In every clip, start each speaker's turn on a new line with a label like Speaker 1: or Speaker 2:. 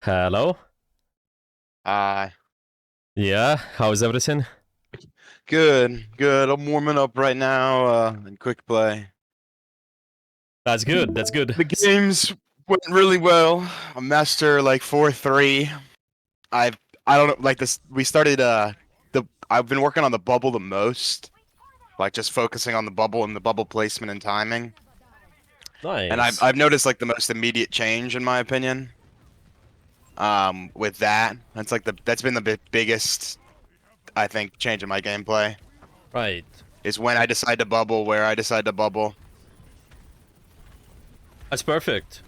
Speaker 1: Hello.
Speaker 2: Uh,
Speaker 1: Yeah, how's everything?
Speaker 2: good. I'm warming up right now, in quick play.
Speaker 1: That's good. That's good.
Speaker 2: The games went really well. I master like 4-3. I've I don't know like this we started I've been working on the bubble the most, like just focusing on the bubble and the bubble placement and timing. And I've
Speaker 1: Nice.
Speaker 2: I've noticed like the most immediate change in my opinion. With that, that's been the biggest I think change in my gameplay
Speaker 1: Right.
Speaker 2: is when I decide to bubble, where I decide to bubble.
Speaker 1: That's perfect.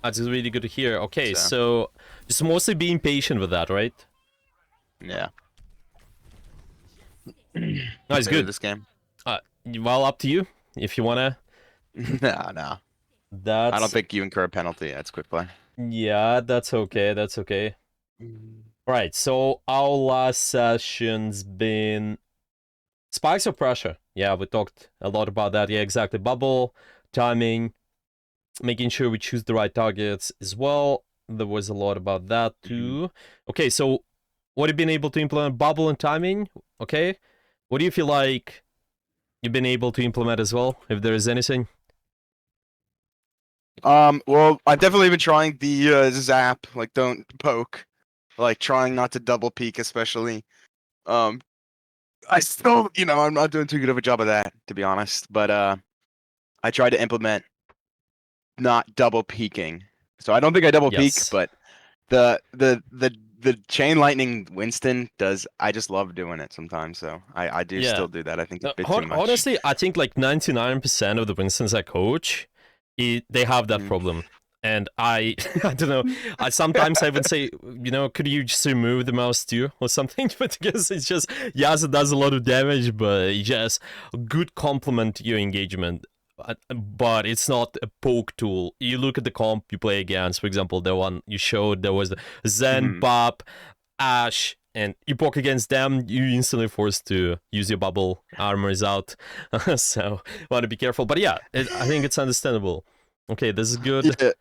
Speaker 1: That's really good to hear. Okay,
Speaker 2: So,
Speaker 1: so just mostly being patient with that, right?
Speaker 2: yeah.
Speaker 1: Nice,
Speaker 2: New to
Speaker 1: good.
Speaker 2: this game?
Speaker 1: Well, up to you if you wanna.
Speaker 2: No. I don't
Speaker 1: That's
Speaker 2: think you incur a penalty. That's quick play.
Speaker 1: yeah, that's okay. That's okay. Right. So our last session's been spikes of pressure. Yeah, we talked a lot about that. Yeah, exactly. Bubble, timing, making sure we choose the right targets as well. There was a lot about that
Speaker 2: Mhm.
Speaker 1: too. Okay, so what have you been able to implement? Bubble and timing. Okay, what do you feel like you've been able to implement as well, if there is anything?
Speaker 2: Well, I've definitely been trying the zap, like don't poke, like trying not to double peek, especially. Um, I still, I'm not doing too good of a job of that, to be honest. But I try to implement not double peeking. So I don't think I double peek,
Speaker 1: Yes.
Speaker 2: but the chain lightning Winston does. I just love doing it sometimes. So I do
Speaker 1: Yeah.
Speaker 2: still do that. I think it's a bit too much.
Speaker 1: Honestly, I think like 99% of the Winstons I coach, they have that
Speaker 2: Mm.
Speaker 1: problem. And I, I don't know. I sometimes I would say, could you just remove the mouse too or something? But because it's just yes, it does a lot of damage, but it just a good complement to your engagement. But it's not a poke tool. You look at the comp you play against. For example, the one you showed, there was the Zen,
Speaker 2: Mhm.
Speaker 1: Bop, Ash, and you poke against them, you instantly forced to use your bubble. Armor is out, so want to be careful. But yeah, I think it's understandable. Okay, this is good.
Speaker 2: Yeah.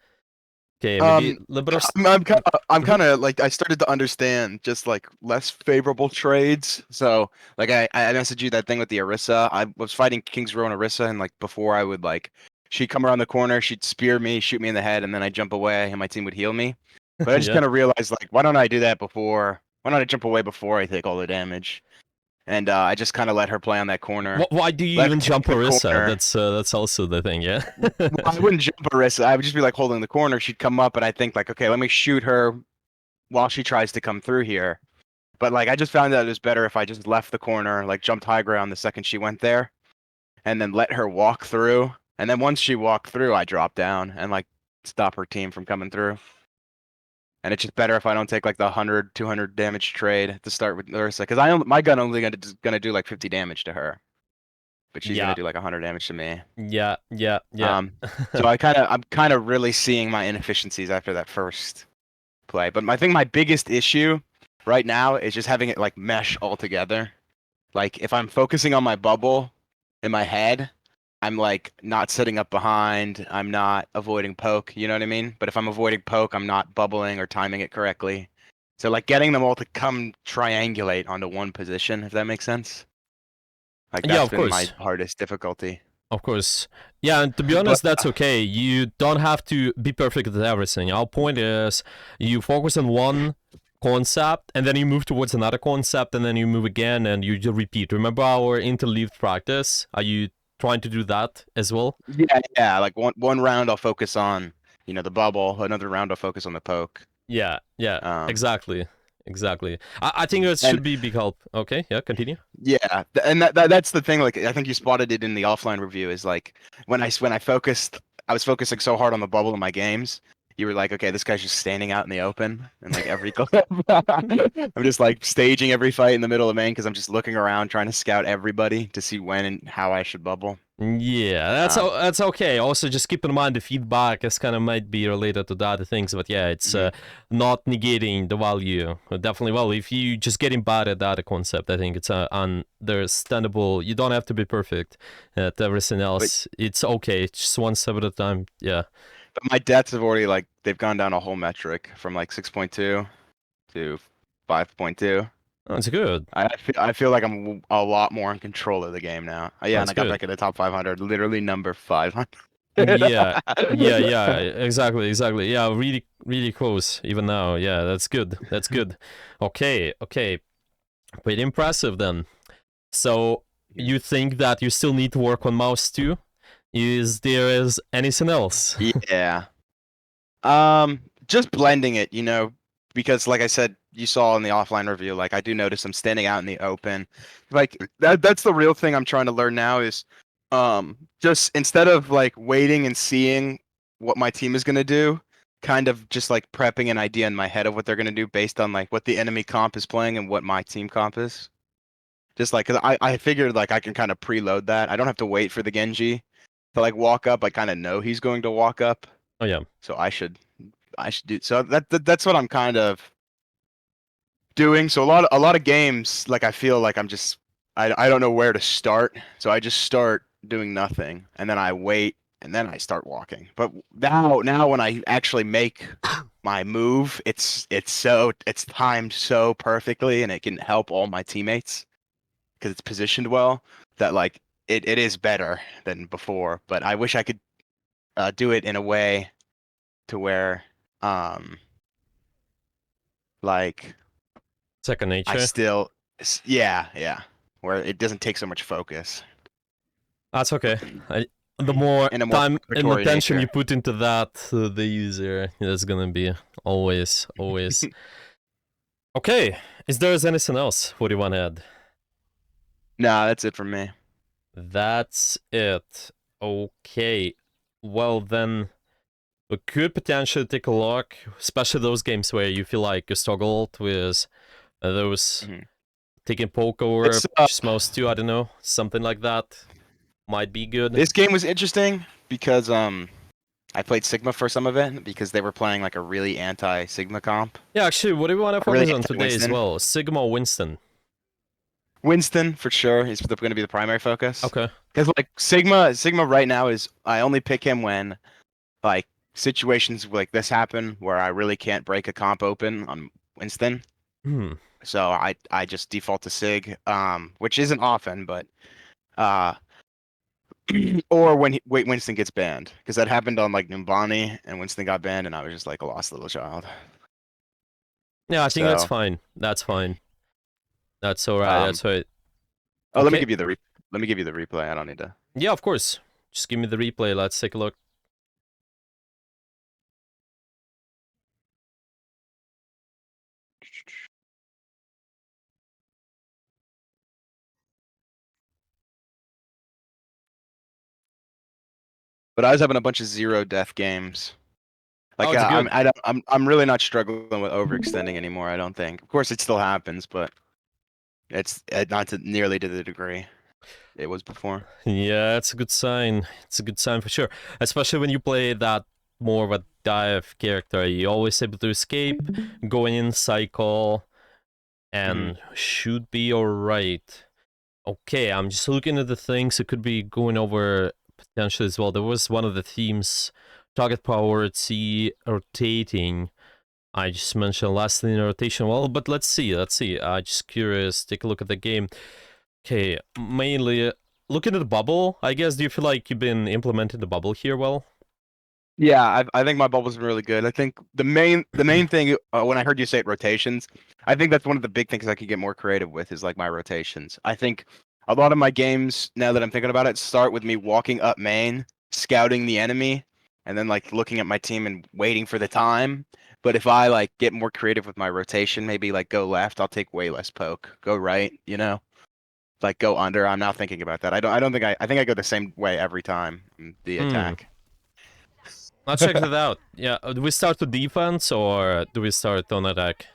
Speaker 1: Okay, maybe a
Speaker 2: Um,
Speaker 1: little bit of.
Speaker 2: I'm
Speaker 1: Mhm.
Speaker 2: kind of like I started to understand just like less favorable trades. So like I messaged you that thing with the Orisa. I was fighting King's Row and Orisa, and like before I would like she'd come around the corner, she'd spear me, shoot me in the head, and then I'd jump away, and my team would heal me. But I just
Speaker 1: Yeah.
Speaker 2: kind of realized like why don't I do that before? Why don't I jump away before I take all the damage? And I just kind of let her play on that corner,
Speaker 1: Why do you
Speaker 2: let her
Speaker 1: even
Speaker 2: take
Speaker 1: jump
Speaker 2: the
Speaker 1: Orisa?
Speaker 2: corner.
Speaker 1: That's also the thing. Yeah.
Speaker 2: Well, I wouldn't jump Orisa. I would just be like holding the corner. She'd come up, and I think like, okay, let me shoot her while she tries to come through here. But like I just found that it was better if I just left the corner, like jumped high ground the second she went there, and then let her walk through. And then once she walked through, I dropped down and like stop her team from coming through. And it's just better if I don't take like the 100, 200 damage trade to start with Ursa, because my gun only gonna do like 50 damage to her, but she's gonna
Speaker 1: Yeah.
Speaker 2: do like 100 damage to me.
Speaker 1: Yeah. Yeah. Yeah.
Speaker 2: Um, so I'm kind of really seeing my inefficiencies after that first play. But I think my biggest issue right now is just having it like mesh all together. Like if I'm focusing on my bubble in my head, I'm like not sitting up behind, I'm not avoiding poke, you know what I mean? But if I'm avoiding poke, I'm not bubbling or timing it correctly. So like getting them all to come triangulate onto one position, if that makes sense. Like
Speaker 1: Yeah.
Speaker 2: that's
Speaker 1: Of
Speaker 2: been my
Speaker 1: course.
Speaker 2: hardest difficulty.
Speaker 1: Of course. Yeah, and to be
Speaker 2: But
Speaker 1: honest, that's okay. You don't have to be perfect at everything. Our point is you focus on one concept and then you move towards another concept and then you move again and you just repeat. Remember our interleaved practice? Are you trying to do that as well?
Speaker 2: yeah, like one round I'll focus on, the bubble, another round I'll focus on the poke.
Speaker 1: Yeah, yeah,
Speaker 2: Um,
Speaker 1: exactly. Exactly. I think it
Speaker 2: and
Speaker 1: should be big help. Okay, yeah, continue.
Speaker 2: yeah, and that's the thing. Like I think you spotted it in the offline review. Is like when I focused, I was focusing so hard on the bubble in my games. You were like, okay, this guy's just standing out in the open, and like every clip, I'm just like staging every fight in the middle of main because I'm just looking around trying to scout everybody to see when and how I should bubble.
Speaker 1: Yeah,
Speaker 2: Um,
Speaker 1: that's okay. Also, just keep in mind the feedback is kind of might be related to the other things, but yeah, it's
Speaker 2: mhm.
Speaker 1: not negating the value. Definitely, well, if you just getting bad at that concept, I think it's understandable. You don't have to be perfect at everything
Speaker 2: But
Speaker 1: else. It's okay. It's just one step at a time. Yeah.
Speaker 2: But my deaths have already like they've gone down a whole metric from like 6.2 to 5.2.
Speaker 1: That's good.
Speaker 2: I feel like I'm a lot more in control of the game now. Yeah, and
Speaker 1: That's
Speaker 2: I got
Speaker 1: good.
Speaker 2: back in the top 500, literally number 500.
Speaker 1: Yeah, yeah, exactly, exactly. Yeah, really, really close even now. Yeah, that's good. That's good. Okay, okay. Pretty impressive then. So you think that you still need to work on mouse too? Is anything else?
Speaker 2: Yeah. Just blending it, because like I said, you saw in the offline review, like I do notice I'm standing out in the open. Like that's the real thing I'm trying to learn now is just instead of like waiting and seeing what my team is gonna do, kind of just like prepping an idea in my head of what they're gonna do based on like what the enemy comp is playing and what my team comp is. Just like 'cause I figured like I can kind of preload that. I don't have to wait for the Genji to like walk up. I kind of know he's going to walk up.
Speaker 1: Oh yeah.
Speaker 2: So I should do so that's what I'm kind of doing. So a lot of games like I feel like I don't know where to start. So I just start doing nothing and then I wait and then I start walking. But now when I actually make my move, it's timed so perfectly and it can help all my teammates because it's positioned well that like it is better than before. But I wish I could do it in a way to where um like
Speaker 1: Second
Speaker 2: I
Speaker 1: nature.
Speaker 2: still yeah, where it doesn't take so much focus
Speaker 1: That's okay. The more
Speaker 2: in a more
Speaker 1: time and
Speaker 2: preparatory
Speaker 1: attention you
Speaker 2: nature.
Speaker 1: put into that, the easier it's gonna be. Always, always. Okay. Is there anything else? What do you want to add?
Speaker 2: No, that's it for me.
Speaker 1: That's it. Okay. Well then, we could potentially take a look, especially those games where you feel like you struggled with those
Speaker 2: Mhm.
Speaker 1: taking poke over
Speaker 2: This
Speaker 1: just mouse 2, I don't know, something like that might be good.
Speaker 2: this game was interesting because I played Sigma for some of it because they were playing like a really anti Sigma comp,
Speaker 1: Yeah, actually, what do we want to
Speaker 2: a really
Speaker 1: focus on
Speaker 2: anti
Speaker 1: today as
Speaker 2: Winston.
Speaker 1: well? Sigma or Winston?
Speaker 2: Winston for sure is going to be the primary focus.
Speaker 1: Okay.
Speaker 2: Because like Sigma right now is I only pick him when like situations like this happen where I really can't break a comp open on Winston.
Speaker 1: Hmm.
Speaker 2: So I just default to Sig, which isn't often, but uh, or when Winston gets banned, because that happened on like Numbani and Winston got banned, and I was just like a lost little child.
Speaker 1: Yeah, I think that's
Speaker 2: So
Speaker 1: fine. That's fine. That's alright.
Speaker 2: um,
Speaker 1: That's right.
Speaker 2: oh,
Speaker 1: Okay.
Speaker 2: let me give you the replay. I don't need to.
Speaker 1: Yeah, of course. Just give me the replay. Let's take a look.
Speaker 2: But I was having a bunch of zero death games.
Speaker 1: Oh,
Speaker 2: Like
Speaker 1: it's good.
Speaker 2: I'm really not struggling with overextending anymore. I don't think. Of course, it still happens, but it's not to nearly to the degree it was before.
Speaker 1: Yeah, it's a good sign. It's a good sign for sure. Especially when you play that more of a dive character. You're always able to escape, going in cycle,
Speaker 2: Hmm.
Speaker 1: and should be alright. Okay, I'm just looking at the things it could be going over potentially as well. There was one of the themes, target power at sea rotating. I just mentioned last thing rotation. Well, but let's see. I'm just curious. Take a look at the game. Okay, mainly looking at the bubble. I guess, do you feel like you've been implementing the bubble here well?
Speaker 2: Yeah, I think my bubble's been really good. I think the main thing when I heard you say it, rotations, I think that's one of the big things I could get more creative with is like my rotations. I think a lot of my games now that I'm thinking about it start with me walking up main, scouting the enemy, and then like looking at my team and waiting for the time. But if I like get more creative with my rotation, maybe like go left, I'll take way less poke. Go right, like go under. I'm now thinking about that. I don't think I think I go the same way every time the
Speaker 1: Hmm.
Speaker 2: attack.
Speaker 1: I'll check that out. Yeah, do we start to defense or do we start on attack?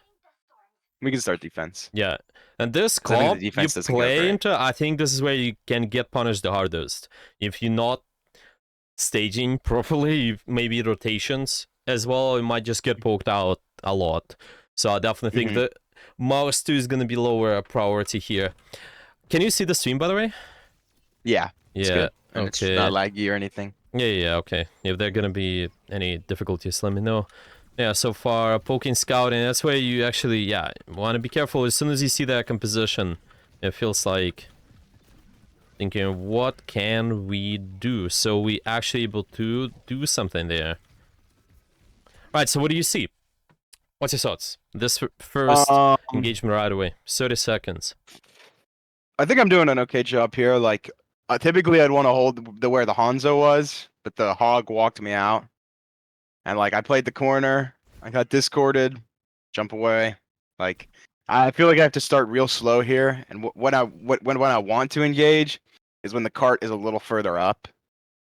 Speaker 2: We can start defense.
Speaker 1: Yeah, and this
Speaker 2: 'Cause I think the
Speaker 1: comp you
Speaker 2: defense doesn't go
Speaker 1: play
Speaker 2: great.
Speaker 1: into, I think this is where you can get punished the hardest. If you're not staging properly, maybe rotations as well, you might just get poked out a lot. So I definitely think
Speaker 2: Hmm.
Speaker 1: the mouse 2 is gonna be lower priority here. Can you see the stream, by the way?
Speaker 2: Yeah, it's
Speaker 1: Yeah,
Speaker 2: good, and it's not
Speaker 1: okay.
Speaker 2: laggy or anything.
Speaker 1: Yeah, okay. If there are gonna be any difficulties, let me know. Yeah, so far, poking, scouting, that's where you actually, yeah, want to be careful. As soon as you see that composition, it feels like thinking, what can we do? So we actually able to do something there. Right, so what do you see? What's your thoughts? This first
Speaker 2: Um,
Speaker 1: engagement right away, 30 seconds.
Speaker 2: I think I'm doing an okay job here. Like, typically I'd want to hold the where the Hanzo was, but the hog walked me out, and like I played the corner. I got discorded, jump away. Like, I feel like I have to start real slow here, and when I want to engage is when the cart is a little further up,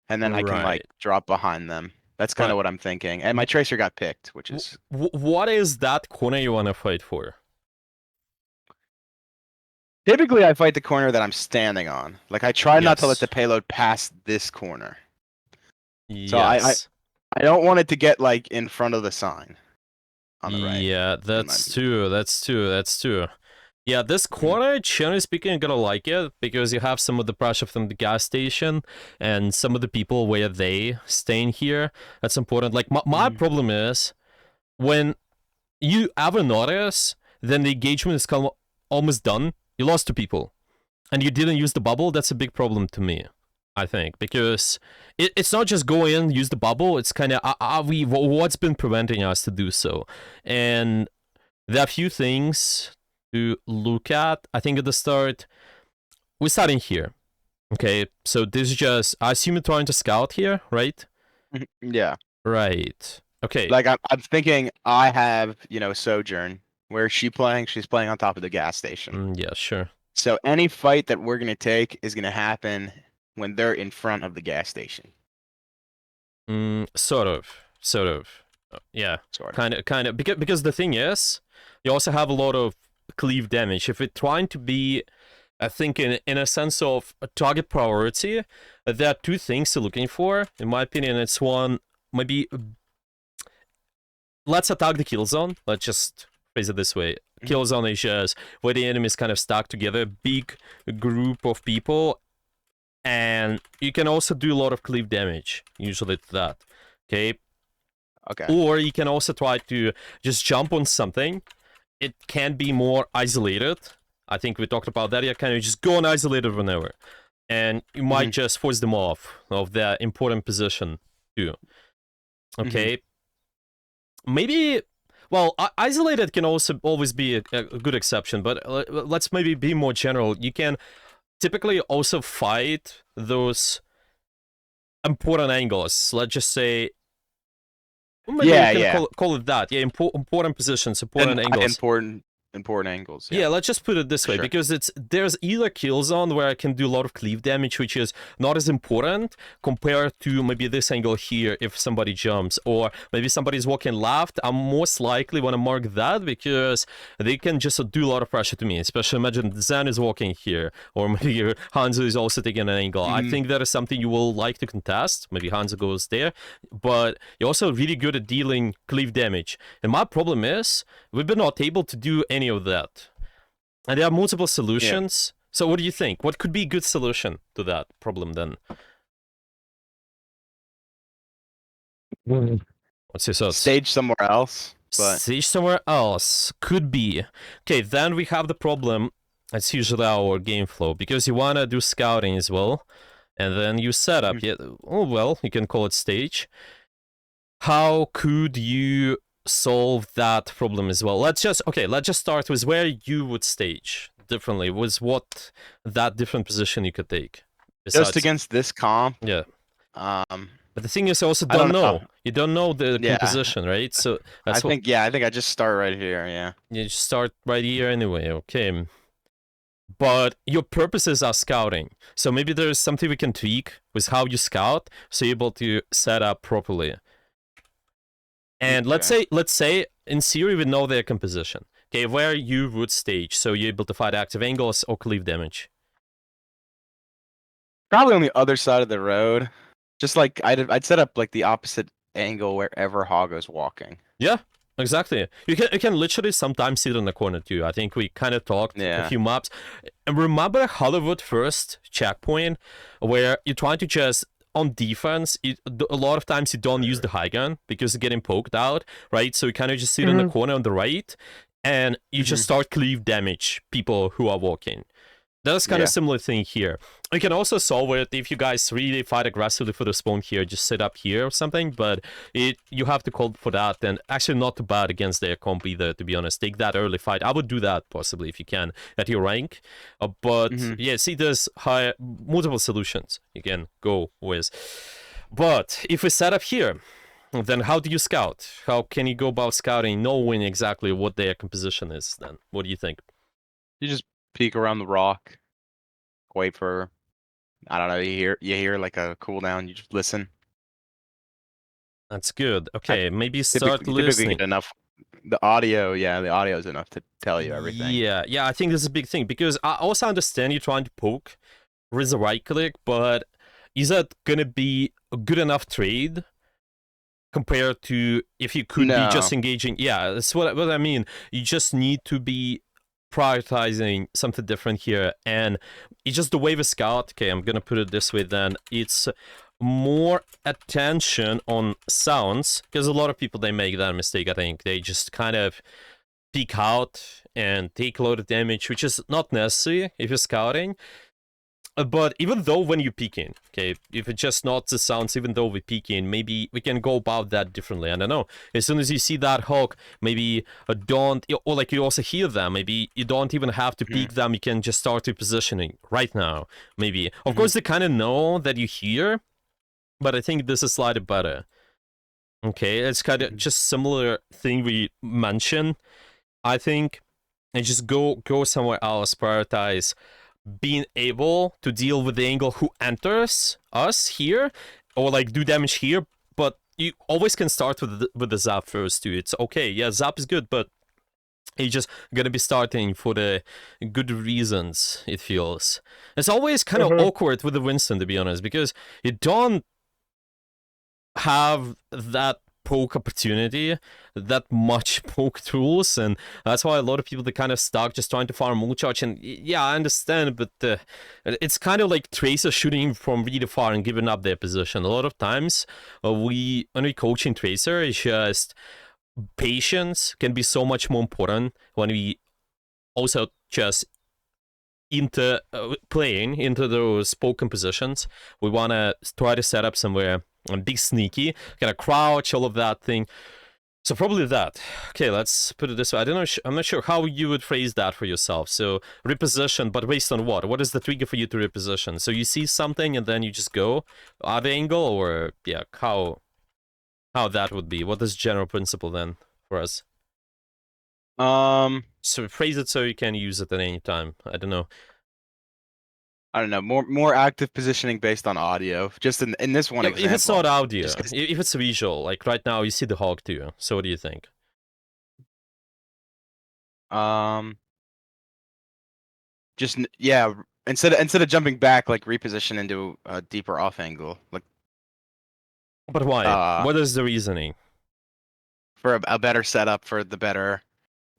Speaker 2: and then I can like
Speaker 1: Right.
Speaker 2: drop behind them. That's kind
Speaker 1: Right.
Speaker 2: of what I'm thinking. And my tracer got picked, which is
Speaker 1: What is that corner you want to fight for?
Speaker 2: typically I fight the corner that I'm standing on. Like I try not to let
Speaker 1: Yes.
Speaker 2: the payload pass this corner. So
Speaker 1: Yes.
Speaker 2: I don't want it to get like in front of the sign on the right.
Speaker 1: Yeah,
Speaker 2: in my
Speaker 1: that's
Speaker 2: view.
Speaker 1: true. That's true. That's true. Yeah, this
Speaker 2: Mhm.
Speaker 1: corner, generally speaking, I'm gonna like it because you have some of the pressure from the gas station and some of the people where they staying here. That's important. Like my
Speaker 2: Mhm.
Speaker 1: problem is when you ever notice, then the engagement is almost done. You lost two people, and you didn't use the bubble. That's a big problem to me, I think, because it's not just go in, use the bubble. It's kind of are we what's been preventing us to do so, and there are a few things to look at. I think at the start, we're starting here. Okay, so this is just I assume you're trying to scout here, right?
Speaker 2: Yeah.
Speaker 1: Right. Okay.
Speaker 2: Like I'm thinking I have, Sojourn. Where's she playing? She's playing on top of the gas station.
Speaker 1: Yeah, sure.
Speaker 2: So any fight that we're gonna take is gonna happen when they're in front of the gas station.
Speaker 1: Sort of. Sort of. Yeah.
Speaker 2: Sort of.
Speaker 1: Kind of. Because the thing is, you also have a lot of cleave damage. If we're trying to be, I think, in a sense of a target priority, there are two things to looking for. In my opinion, it's one, maybe, let's attack the kill zone. Let's just phrase it this way. Kill zone is just where the enemy is kind of stuck together, big group of people, and you can also do a lot of cleave damage, usually to that. Okay?
Speaker 2: Okay.
Speaker 1: Or you can also try to just jump on something. It can be more isolated. I think we talked about that. You kind of just go on isolated whenever. And you might just force them off of their important position too. Okay? Maybe, well, isolated can also always be a good exception, but let's maybe be more general. You can typically also fight those important angles. Let's just say, maybe
Speaker 2: Yeah,
Speaker 1: we can
Speaker 2: yeah.
Speaker 1: call it that. Yeah, important positions, important
Speaker 2: And
Speaker 1: angles.
Speaker 2: important angles.
Speaker 1: Yeah, let's just put it this way,
Speaker 2: sure.
Speaker 1: because there's either kill zone where I can do a lot of cleave damage, which is not as important compared to maybe this angle here if somebody jumps, or maybe somebody's walking left. I'm most likely want to mark that because they can just do a lot of pressure to me, especially imagine Zen is walking here, or maybe Hanzo is also taking an angle. I think that is something you will like to contest. Maybe Hanzo goes there, but you're also really good at dealing cleave damage. And my problem is, we've been not able to do any of that. And there are multiple solutions. Yeah. So what do you think? What could be a good solution to that problem then? What's your thoughts?
Speaker 2: Stage somewhere else. But...
Speaker 1: Stage somewhere else. Could be. Okay, then we have the problem. It's usually our game flow, because you want to do scouting as well. And then you set up. Yeah, oh, well, you can call it stage. How could you solve that problem as well? Let's just start with where you would stage differently. Was what that different position you could take
Speaker 2: besides... just against this comp.
Speaker 1: Yeah. But the thing is, you also don't know. You don't know the composition, right? So that's
Speaker 2: I think I just start right here. Yeah.
Speaker 1: You just start right here anyway. Okay. But your purposes are scouting, so maybe there's something we can tweak with how you scout, so you're able to set up properly. And let's say in theory we know their composition. Okay, where you would stage, so you're able to fight active angles or cleave damage.
Speaker 2: Probably on the other side of the road. Just like I'd set up like the opposite angle wherever Hago's walking.
Speaker 1: Yeah, exactly. You can literally sometimes sit in the corner too. I think we kind of talked a few maps. And remember Hollywood first checkpoint, where you're trying to just on defense, a lot of times you don't use the high gun because you're getting poked out, right? So you kind of just sit in the corner on the right, and you just start cleave damage people who are walking. That's kind of similar thing here. You can also solve it if you guys really fight aggressively for the spawn here, just sit up here or something, but you have to call for that, and actually not too bad against their comp either, to be honest. Take that early fight. I would do that possibly if you can at your rank. But yeah, see, there's multiple solutions you can go with. But if we set up here, then how do you scout? How can you go about scouting, knowing exactly what their composition is then? What do you think?
Speaker 2: You just peek around the rock, wait for, I don't know, you hear like a cooldown, you just listen.
Speaker 1: That's good. Okay, maybe start
Speaker 2: Typically
Speaker 1: listening.
Speaker 2: get enough. The audio is enough to tell you everything.
Speaker 1: Yeah, I think this is a big thing, because I also understand you're trying to poke with a right click, but is that gonna be a good enough trade compared to if you could be just engaging? Yeah, that's what I mean. You just need to be prioritizing something different here, and it's just the way the scout. Okay, I'm gonna put it this way then. It's more attention on sounds, because a lot of people, they make that mistake. I think they just kind of peek out and take a lot of damage, which is not necessary if you're scouting. But even though when you're peeking, okay, if it's just not the sounds, even though we're peeking, maybe we can go about that differently. I don't know. As soon as you see that hawk, maybe don't, or like you also hear them, maybe you don't even have to peek them. You can just start repositioning right now, maybe. Of course, they kind of know that you hear, but I think this is slightly better. Okay, it's kind of just similar thing we mentioned, I think. And just go somewhere else, prioritize being able to deal with the angle who enters us here, or like do damage here, but you always can start with the zap first too. It's okay, yeah, zap is good, but you're just gonna be starting for the good reasons, it feels. It's always kind of awkward with the Winston, to be honest, because you don't have that poke opportunity, that much poke tools, and that's why a lot of people, they kind of stuck just trying to farm moon charge. And yeah, I understand, but it's kind of like Tracer shooting from really far and giving up their position. A lot of times when we coaching Tracer, it's just patience can be so much more important when we also just playing into those poke positions. We want to try to set up somewhere and be sneaky, kind of crouch, all of that thing. So probably that. Okay, let's put it this way. I don't know. I'm not sure how you would phrase that for yourself. So reposition, but based on what? What is the trigger for you to reposition? So you see something and then you just go other angle, or yeah, how that would be? What is general principle then for us? So phrase it so you can use it at any time. I don't know.
Speaker 2: More active positioning based on audio. Just in this one example.
Speaker 1: If it's not audio, if it's visual, like right now you see the hog too. So what do you think?
Speaker 2: Just yeah. Instead of jumping back, like reposition into a deeper off angle, like.
Speaker 1: But why? What is the reasoning?
Speaker 2: For a better setup, for the better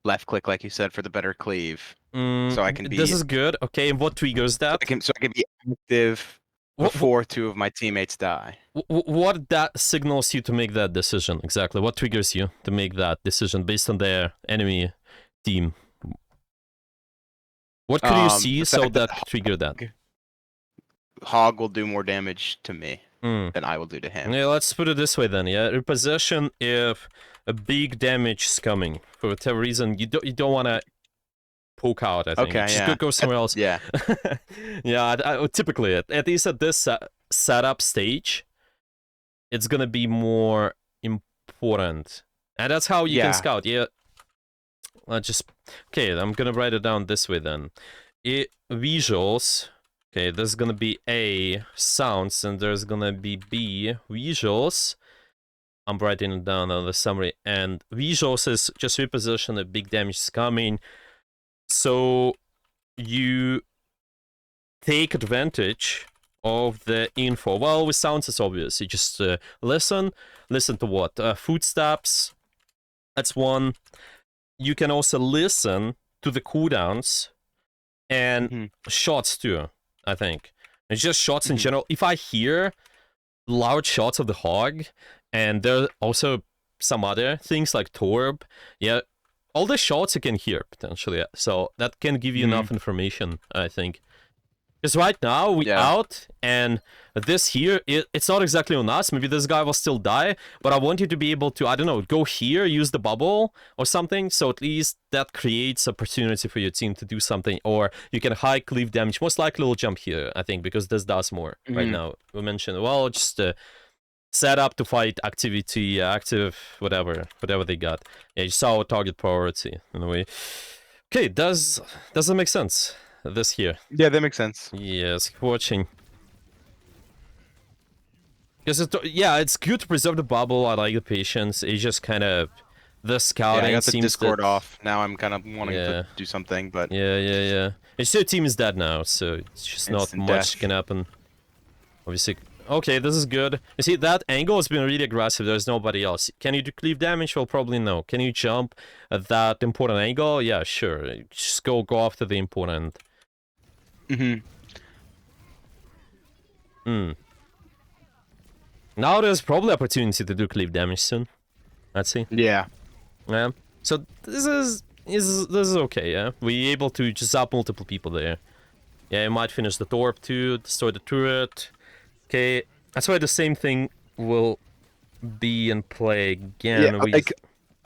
Speaker 2: left click, like you said, for the better cleave. So I can be.
Speaker 1: This is good. Okay, and what triggers that?
Speaker 2: So I can be active before two of my teammates die.
Speaker 1: What that signals you to make that decision exactly? What triggers you to make that decision based on their enemy team? What could you see so that trigger that?
Speaker 2: Hog will do more damage to me than I will do to him.
Speaker 1: Yeah, let's put it this way then. Yeah, reposition if a big damage is coming for whatever reason. You don't want to poke out, I think.
Speaker 2: Okay,
Speaker 1: just go somewhere else.
Speaker 2: Yeah.
Speaker 1: Yeah, typically, at least at this setup stage, it's gonna be more important. And that's how you can scout. Yeah. Okay, I'm gonna write it down this way then. Visuals. Okay, there's gonna be A, sounds, and there's gonna be B, visuals. I'm writing it down on the summary. And visuals is just reposition, a big damage is coming. So you take advantage of the info. Well, with sounds, it's obvious. You just listen to what? Footsteps, that's one. You can also listen to the cooldowns and shots too, I think. It's just shots in general. If I hear large shots of the hog, and there are also some other things like Torb. Yeah, all the shots you can hear potentially, so that can give you enough information, I think. Because right now we
Speaker 2: Yeah.
Speaker 1: out, and this here, it's not exactly on us. Maybe this guy will still die, but I want you to be able to, I don't know, go here, use the bubble or something, so at least that creates opportunity for your team to do something, or you can high cleave damage. Most likely we'll jump here, I think, because this does more right now. We mentioned, well, just set up to fight activity, active, whatever they got. Yeah, you saw target priority in a way. Okay, does that make sense? This here.
Speaker 2: Yeah, that makes sense.
Speaker 1: Yes, keep watching. Because it's good to preserve the bubble. I like the patience. It's just kind of the scouting.
Speaker 2: Yeah, I got the
Speaker 1: seems
Speaker 2: Discord
Speaker 1: that,
Speaker 2: off. Now I'm kind of wanting to do something, but
Speaker 1: yeah. It's your team is dead now, so it's just not
Speaker 2: Instant
Speaker 1: much
Speaker 2: death.
Speaker 1: can happen. Obviously, okay, this is good. You see, that angle has been really aggressive. There's nobody else. Can you do cleave damage? Well, probably no. Can you jump at that important angle? Yeah, sure. Just go after the important. Now there's probably opportunity to do cleave damage soon. Let's see.
Speaker 2: Yeah.
Speaker 1: Yeah. So this is okay. Yeah, we able to just zap multiple people there. Yeah, you might finish the Torp too, destroy the turret. Okay, that's why the same thing will be in play again.
Speaker 2: Yeah,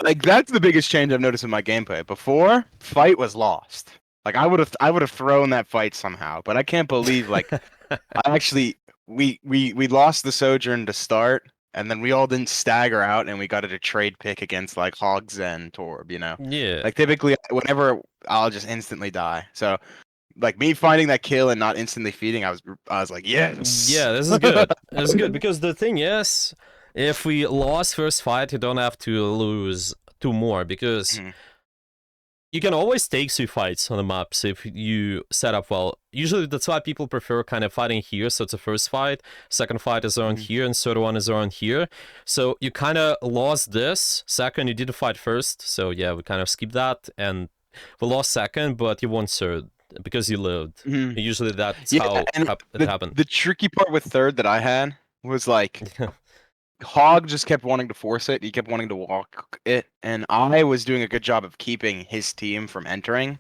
Speaker 2: like that's the biggest change I've noticed in my gameplay. Before, fight was lost. Like I would have thrown that fight somehow, but I can't believe like I actually we lost the Sojourn to start, and then we all didn't stagger out, and we got a trade pick against like Hogs and Torb. You know,
Speaker 1: Yeah.
Speaker 2: like typically whenever I'll just instantly die. So like me finding that kill and not instantly feeding, I was like, yes.
Speaker 1: Yeah, this is good. This is good because the thing is, if we lost first fight, you don't have to lose two more because you can always take two fights on the maps if you set up well. Usually that's why people prefer kind of fighting here, so it's a first fight, second fight is around here, and third one is around here. So you kind of lost this, second you didn't fight first, so yeah, we kind of skipped that, and we lost second, but you won third because you lived. Usually that's how it happened.
Speaker 2: The tricky part with third that I had was like Hog just kept wanting to force it. He kept wanting to walk it, and I was doing a good job of keeping his team from entering.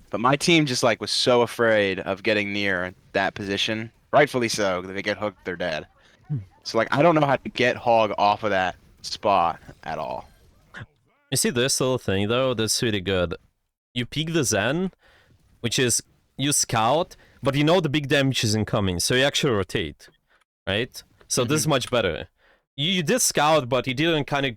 Speaker 2: But my team just like was so afraid of getting near that position, rightfully so. If they get hooked, they're dead. So like I don't know how to get Hog off of that spot at all.
Speaker 1: You see this little thing though? That's really good. You peek the Zen, which is you scout, but you know the big damage is incoming, so you actually rotate, right? So this is much better. You did scout, but you didn't kind of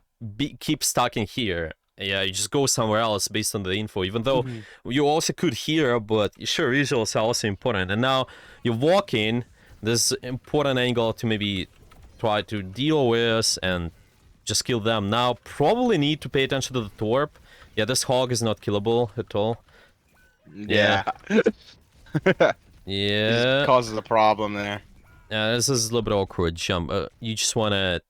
Speaker 1: keep stuck in here. Yeah, you just go somewhere else based on the info, even though you also could hear, but sure, visuals are also important. And now you walk in, this important angle to maybe try to deal with and just kill them. Now, probably need to pay attention to the Torp. Yeah, this Hog is not killable at all.
Speaker 2: Yeah.
Speaker 1: Yeah.
Speaker 2: It causes a problem there.
Speaker 1: Yeah, this is a little bit awkward jump. You just want to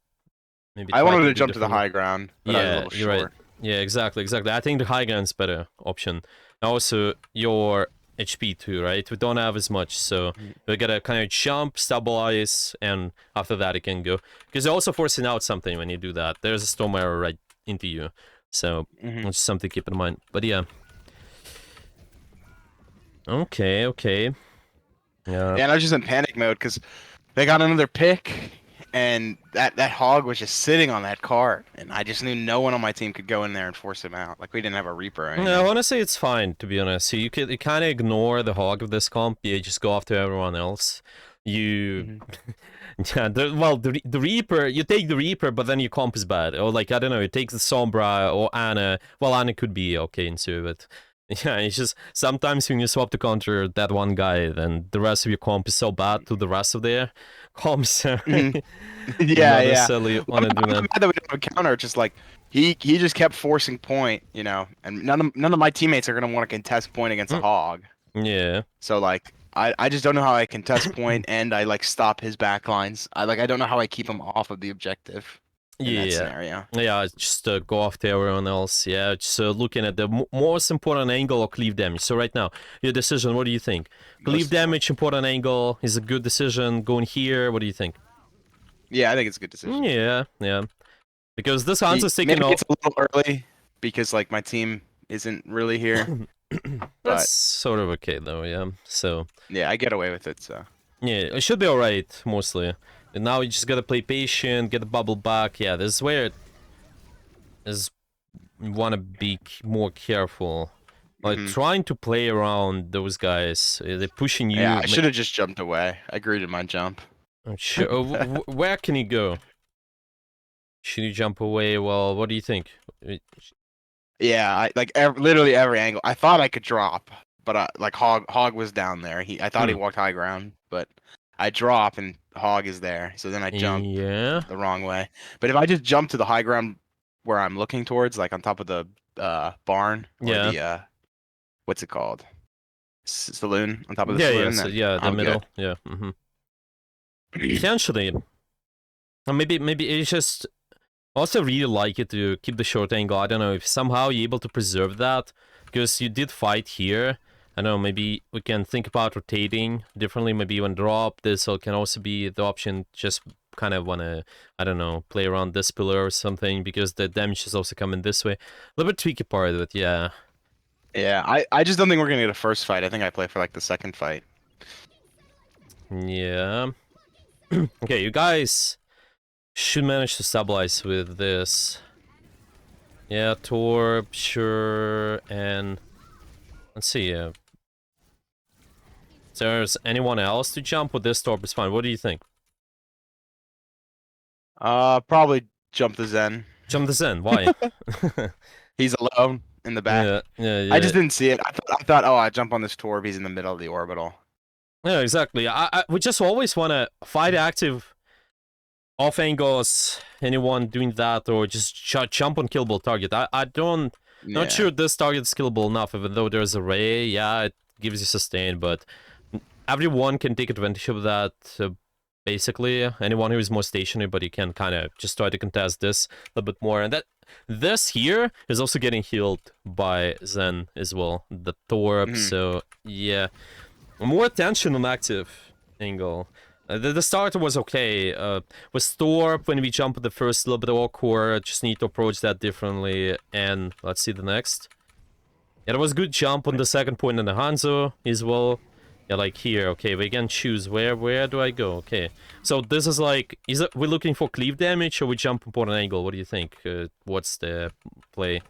Speaker 1: maybe
Speaker 2: I wanted to
Speaker 1: do
Speaker 2: jump to the
Speaker 1: differently.
Speaker 2: high ground, but I was a little
Speaker 1: you're
Speaker 2: short.
Speaker 1: right. Yeah, exactly. I think the high ground's better option. Also, your HP too, right? We don't have as much, so we gotta kind of jump, stabilize, and after that it can go. Because you're also forcing out something when you do that. There's a storm arrow right into you, so it's something to keep in mind. But yeah. Okay. Yeah.
Speaker 2: And I was just in panic mode because they got another pick, and that Hog was just sitting on that cart, and I just knew no one on my team could go in there and force him out. Like we didn't have a Reaper or anything.
Speaker 1: No, honestly, it's fine, to be honest. So you kind of ignore the Hog of this comp. You just go after everyone else. You... yeah, the Reaper, you take the Reaper, but then your comp is bad. Or like, I don't know, you take the Sombra or Ana. Well, Ana could be okay in Sue, but... yeah, it's just sometimes when you swap to counter that one guy, then the rest of your comp is so bad to the rest of their comps.
Speaker 2: Yeah.
Speaker 1: Want to do that.
Speaker 2: I'm mad that we don't have a counter. Just like he just kept forcing point, you know, and none of my teammates are gonna want to contest point against a Hog.
Speaker 1: Yeah.
Speaker 2: So like I just don't know how I contest point and I like stop his backlines. I don't know how I keep him off of the objective. In that scenario.
Speaker 1: Yeah, just go after everyone else. Yeah, just looking at the most important angle of cleave damage. So right now, your decision, what do you think? Cleave damage, important angle, is a good decision. Going here, what do you think?
Speaker 2: Yeah, I think it's a good decision.
Speaker 1: Yeah, yeah. Because this Hanzo's taking
Speaker 2: Maybe
Speaker 1: all.
Speaker 2: it's a little early because like my team isn't really here,
Speaker 1: That's
Speaker 2: but
Speaker 1: sort of okay though, yeah. So
Speaker 2: yeah, I get away with it. So
Speaker 1: yeah, it should be alright mostly. And now you just gotta play patient, get the bubble back. Yeah, this is where it is. You wanna be more careful. Like
Speaker 2: mhm.
Speaker 1: trying to play around those guys. They're pushing
Speaker 2: Yeah,
Speaker 1: you.
Speaker 2: I should have just jumped away. I grew to my jump.
Speaker 1: Sure. Where can he go? Should you jump away? Well, what do you think?
Speaker 2: Yeah, I like literally every angle. I thought I could drop, but like Hog was down there. I thought he
Speaker 1: Hmm.
Speaker 2: walked high ground, but I drop and Hog is there. So then I jump
Speaker 1: Yeah.
Speaker 2: the wrong way. But if I just jump to the high ground where I'm looking towards, like on top of the barn or
Speaker 1: Yeah.
Speaker 2: the what's it called? Saloon on top of the
Speaker 1: Yeah. Yeah.
Speaker 2: saloon,
Speaker 1: So
Speaker 2: then
Speaker 1: yeah, the
Speaker 2: I'm
Speaker 1: middle.
Speaker 2: good.
Speaker 1: Yeah. Potentially. Or maybe it's just. I also really like it to keep the short angle. I don't know if somehow you're able to preserve that because you did fight here. I don't know, maybe we can think about rotating differently. Maybe even drop this, or can also be the option. Just kind of wanna, I don't know, play around this pillar or something because the damage is also coming this way. A little bit tricky part of it, yeah.
Speaker 2: Yeah, I just don't think we're gonna get a first fight. I think I play for like the second fight.
Speaker 1: Yeah. Okay, you guys should manage to stabilize with this. Yeah, Torp, sure, and let's see. If there's anyone else to jump with this Torp is fine. What do you think?
Speaker 2: Probably jump the Zen.
Speaker 1: Jump this in. Why?
Speaker 2: He's alone in the back.
Speaker 1: Yeah, yeah,
Speaker 2: I
Speaker 1: yeah.
Speaker 2: just didn't see it. I thought, oh, I jump on this Torb. He's in the middle of the orbital.
Speaker 1: Yeah, exactly. We just always want to fight active off angles. Anyone doing that or just jump on killable target. I don't. Not
Speaker 2: Yeah.
Speaker 1: sure this target's killable enough. Even though there's a ray, yeah, it gives you sustain, but everyone can take advantage of that. Basically, anyone who is more stationary, but you can kind of just try to contest this a little bit more. And that this here is also getting healed by Zen as well, the Torp.
Speaker 2: Mhm.
Speaker 1: So yeah, more attention on active angle. The starter was okay. With Torp, when we jump at the first, a little bit awkward. Just need to approach that differently. And let's see the next. Yeah, it was a good jump on the second point in the Hanzo as well. Yeah, like here. Okay, we can choose where do I go? Okay, so this is like, we're looking for cleave damage or we jump upon an angle? What do you think? What's the play?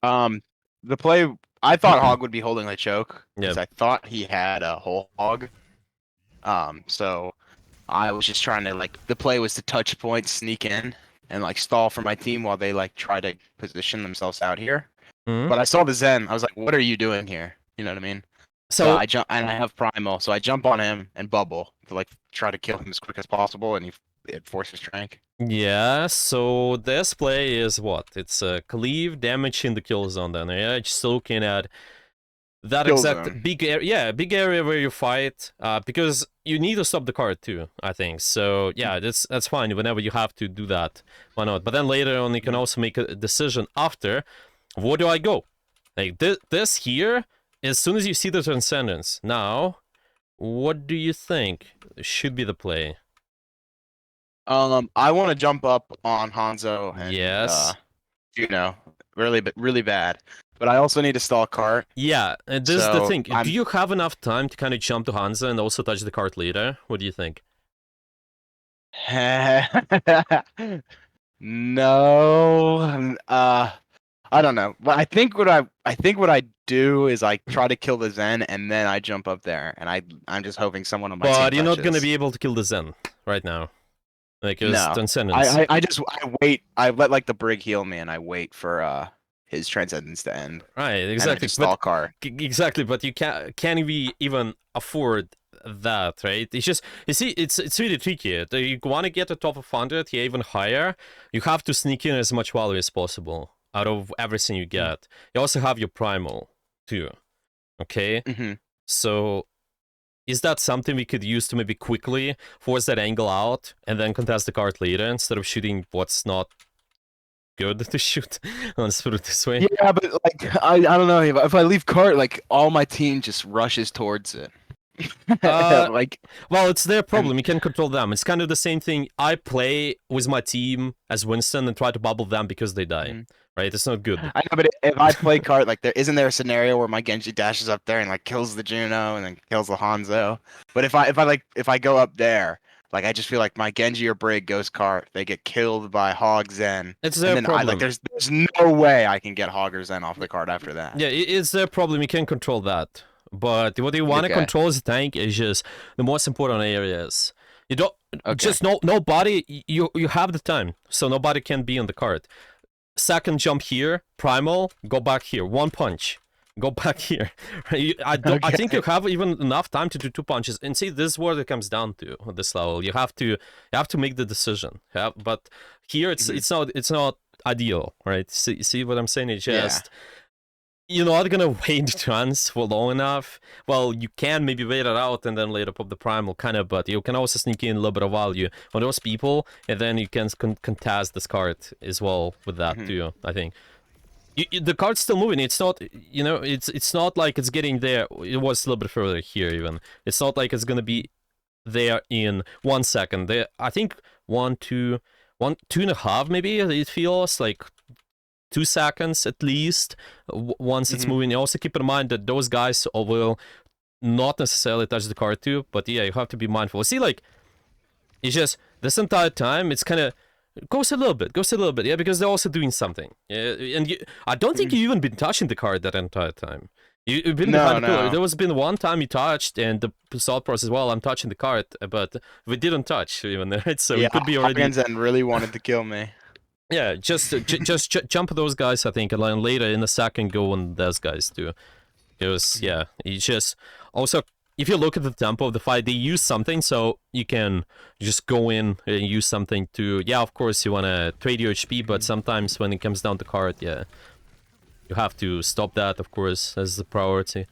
Speaker 2: The play. I thought Hog would be holding the choke because
Speaker 1: Yeah.
Speaker 2: I thought he had a whole hog. So I was just trying to like the play was to touch point, sneak in, and like stall for my team while they like try to position themselves out here.
Speaker 1: Mhm.
Speaker 2: But I saw the Zen. I was like, what are you doing here? You know what I mean? So I jump and I have primal, so I jump on him and bubble to like try to kill him as quick as possible, and it forces trank.
Speaker 1: Yeah, so this play is what? It's a cleave damage in the kill zone then, yeah? Just looking at that
Speaker 2: Kill
Speaker 1: exact
Speaker 2: zone.
Speaker 1: big area, yeah, big area where you fight, because you need to stop the card too, I think. So yeah, that's fine whenever you have to do that, why not? But then later on you can also make a decision after, where do I go? Like this here, as soon as you see the Transcendence, now, what do you think should be the play?
Speaker 2: I want to jump up on Hanzo and
Speaker 1: Yes.
Speaker 2: really bad. But I also need to stall cart.
Speaker 1: Yeah, this is the
Speaker 2: So
Speaker 1: thing.
Speaker 2: I'm
Speaker 1: Do you have enough time to kind of jump to Hansa and also touch the cart later? What do you think?
Speaker 2: no. I don't know. But I think what I do is I try to kill the Zen and then I jump up there and I'm just hoping someone on my team
Speaker 1: But you're not gonna
Speaker 2: touches.
Speaker 1: be able to kill the Zen right now. Like, it's
Speaker 2: No.
Speaker 1: Transcendence.
Speaker 2: I wait. I let like the brig heal me and I wait for his transcendence to end.
Speaker 1: Right,
Speaker 2: And I
Speaker 1: exactly.
Speaker 2: just stall car.
Speaker 1: Exactly, but you can't we even afford that, right? It's just, you see, it's really tricky. You want to get to top of 100, yeah, even higher, you have to sneak in as much value as possible out of everything you get. You also have your primal, too. Okay?
Speaker 2: Mm-hmm.
Speaker 1: So, is that something we could use to maybe quickly force that angle out and then contest the card later instead of shooting what's not good to shoot? Let's put it this way.
Speaker 2: Yeah, but like I don't know if I leave cart, like all my team just rushes towards it. Like,
Speaker 1: Well, it's their
Speaker 2: and
Speaker 1: problem. You can control them. It's kind of the same thing. I play with my team as Winston and try to bubble them because they die.
Speaker 2: Mhm.
Speaker 1: Right? It's not good.
Speaker 2: I know, but if I play card, like, isn't there a scenario where my Genji dashes up there and like kills the Juno and then kills the Hanzo? But if I go up there, like, I just feel like my Genji or Brig goes cart, they get killed by Hog Zen,
Speaker 1: It's
Speaker 2: and
Speaker 1: their
Speaker 2: then I like
Speaker 1: problem.
Speaker 2: there's no way I can get Hog or Zen off the card after that.
Speaker 1: Yeah, it's their problem. You can control that. But what you want to
Speaker 2: Okay.
Speaker 1: control as a tank is just the most important areas. You don't
Speaker 2: Okay.
Speaker 1: just nobody. You have the time, so nobody can be on the card. Second jump here, primal, go back here, one punch, go back here. I think you have even enough time to do 2 punches. And see, this is what it comes down to at this level. You have to make the decision. Yeah? But here it's not ideal, right? See what I'm saying? It's just you're not gonna wait the chance for long enough. Well, you can maybe wait it out and then later pop the primal, kind of, but you can also sneak in a little bit of value on those people, and then you can contest this card as well with that too. I think the card's still moving. It's not, it's not like it's getting there. It was a little bit further here even. It's not like it's gonna be there in 1 second. There, I think 2.5 maybe. It feels like 2 seconds at least once it's moving. You also keep in mind that those guys will not necessarily touch the card too, but yeah, you have to be mindful. See, like, it's just this entire time it's kind of goes a little bit, yeah, because they're also doing something. Yeah, and I don't think you even been touching the card that entire time. You've been behind the pillar. There was been one time you touched, and the thought process, well, I'm touching the card, but we didn't touch even, right? So it could be already.
Speaker 2: Zen really wanted to kill me.
Speaker 1: Yeah, just jump those guys, I think, and then later in a second go on those guys too. Because yeah, you just also if you look at the tempo of the fight, they use something, so you can just go in and use something to. Yeah, of course you wanna trade your HP, but sometimes when it comes down to card, yeah, you have to stop that, of course, as the priority.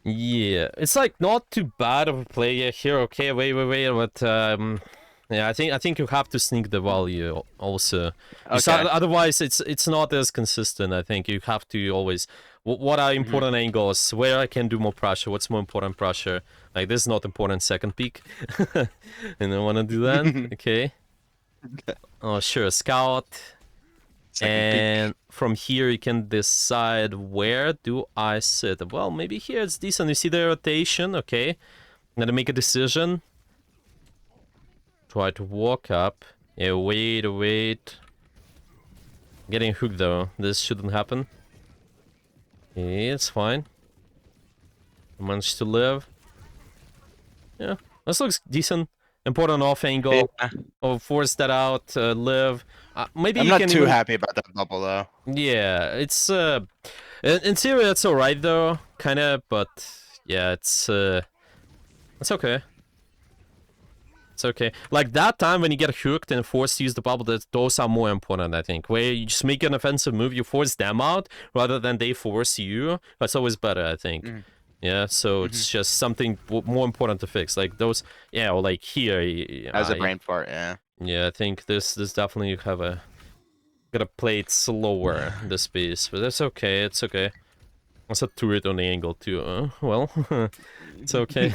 Speaker 1: Yeah, it's like not too bad of a play here. Okay, wait, but yeah, I think you have to sneak the value also.
Speaker 2: Okay.
Speaker 1: Otherwise, it's not as consistent. I think you have to always. What are important angles? Where I can do more pressure? What's more important pressure? Like this is not important. Second peak, and I want to do that. Okay. Oh sure, scout. And from here you can decide where do I sit. Well, maybe here it's decent. You see the rotation. Okay, I'm gonna make a decision. Try to walk up. Yeah, wait. Getting hooked though. This shouldn't happen. Yeah, it's fine. I managed to live. Yeah, this looks decent. Important off angle.
Speaker 2: Yeah.
Speaker 1: Oh, force that out. Live. Maybe
Speaker 2: I'm
Speaker 1: you
Speaker 2: not
Speaker 1: can
Speaker 2: too
Speaker 1: even...
Speaker 2: happy about that bubble though.
Speaker 1: Yeah, it's in theory it's alright though, kinda, but yeah, it's okay. It's okay. Like that time when you get hooked and forced to use the bubble, those are more important, I think. Where you just make an offensive move, you force them out rather than they force you. That's always better, I think. Yeah, so it's just something more important to fix. Like those, yeah, or like here.
Speaker 2: As a brain fart, yeah.
Speaker 1: Yeah, I think this definitely you have a gotta play it slower this piece, but that's okay. It's okay. Also turret on the angle too. Well, it's okay.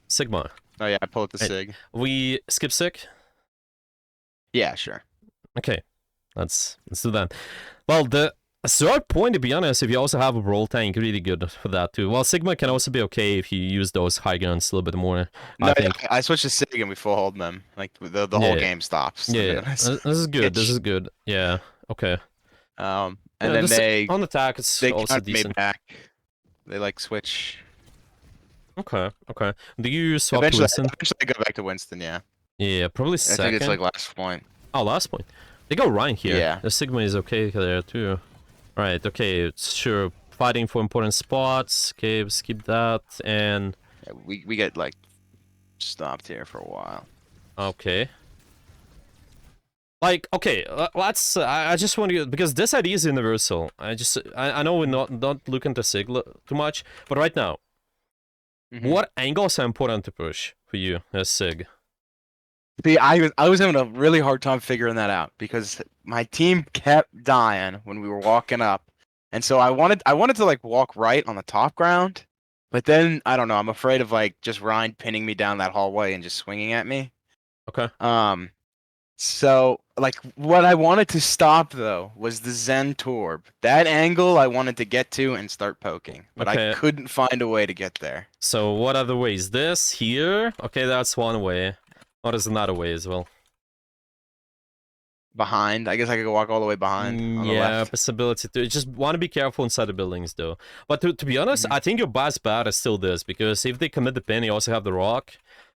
Speaker 1: Sigma.
Speaker 2: Oh yeah, I pulled the Sig.
Speaker 1: We skip Sig?
Speaker 2: Yeah, sure.
Speaker 1: Okay, let's do that. Well, the third point, to be honest, if you also have a roll tank, really good for that too. Well, Sigma can also be okay if you use those high guns a little bit more.
Speaker 2: No, I think I switched to Sig and we full hold them. Like the whole game stops.
Speaker 1: Yeah, this is good. This is good. Yeah. Okay.
Speaker 2: And then they
Speaker 1: on attack. It's
Speaker 2: they
Speaker 1: also
Speaker 2: cut me
Speaker 1: decent.
Speaker 2: back. They like switch.
Speaker 1: Okay. Do you swap
Speaker 2: Eventually
Speaker 1: Winston?
Speaker 2: I go back to Winston. Yeah.
Speaker 1: Yeah, probably second.
Speaker 2: I think it's like last point.
Speaker 1: Oh, last point. They go Ryan here.
Speaker 2: Yeah.
Speaker 1: The Sigma is okay there too. Right. Okay. It's sure fighting for important spots. Okay, skip that and.
Speaker 2: Yeah, we get like stopped here for a while.
Speaker 1: Okay. Like, okay, let's. I just want to, because this idea is universal. I know we're not looking to Sig too much, but right now, what angles are important to push for you as Sig?
Speaker 2: See, I was having a really hard time figuring that out because my team kept dying when we were walking up, and so I wanted to like walk right on the top ground, But then I don't know. I'm afraid of like just Ryan pinning me down that hallway and just swinging at me.
Speaker 1: Okay.
Speaker 2: So like what I wanted to stop though was the Zen Torb. That angle I wanted to get to and start poking, but I
Speaker 1: Okay.
Speaker 2: couldn't find a way to get there.
Speaker 1: So what other ways? This here? Okay, that's one way. What is another way as well?
Speaker 2: Behind, I guess I could walk all the way behind on the
Speaker 1: Yeah,
Speaker 2: left.
Speaker 1: possibility to just want to be careful inside the buildings though. But to be honest,
Speaker 2: Mhm.
Speaker 1: I think your best bet is still this because if they commit the pin, you also have the rock.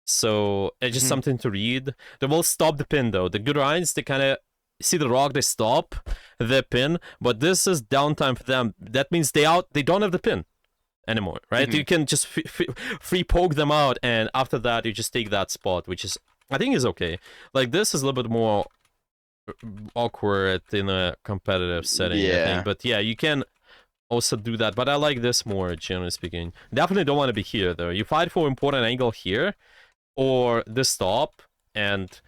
Speaker 1: So it's just
Speaker 2: Mhm.
Speaker 1: something to read. They will stop the pin though. The good Rhines, they kind of see the rock, they stop the pin. But this is downtime for them. That means they don't have the pin anymore, right?
Speaker 2: Mhm.
Speaker 1: You can just free poke them out, and after that you just take that spot, which is I think is okay. Like this is a little bit more awkward in a competitive setting, I think.
Speaker 2: Yeah.
Speaker 1: But yeah, you can also do that. But I like this more, generally speaking. Definitely don't want to be here though. You fight for important angle here, or this stop, and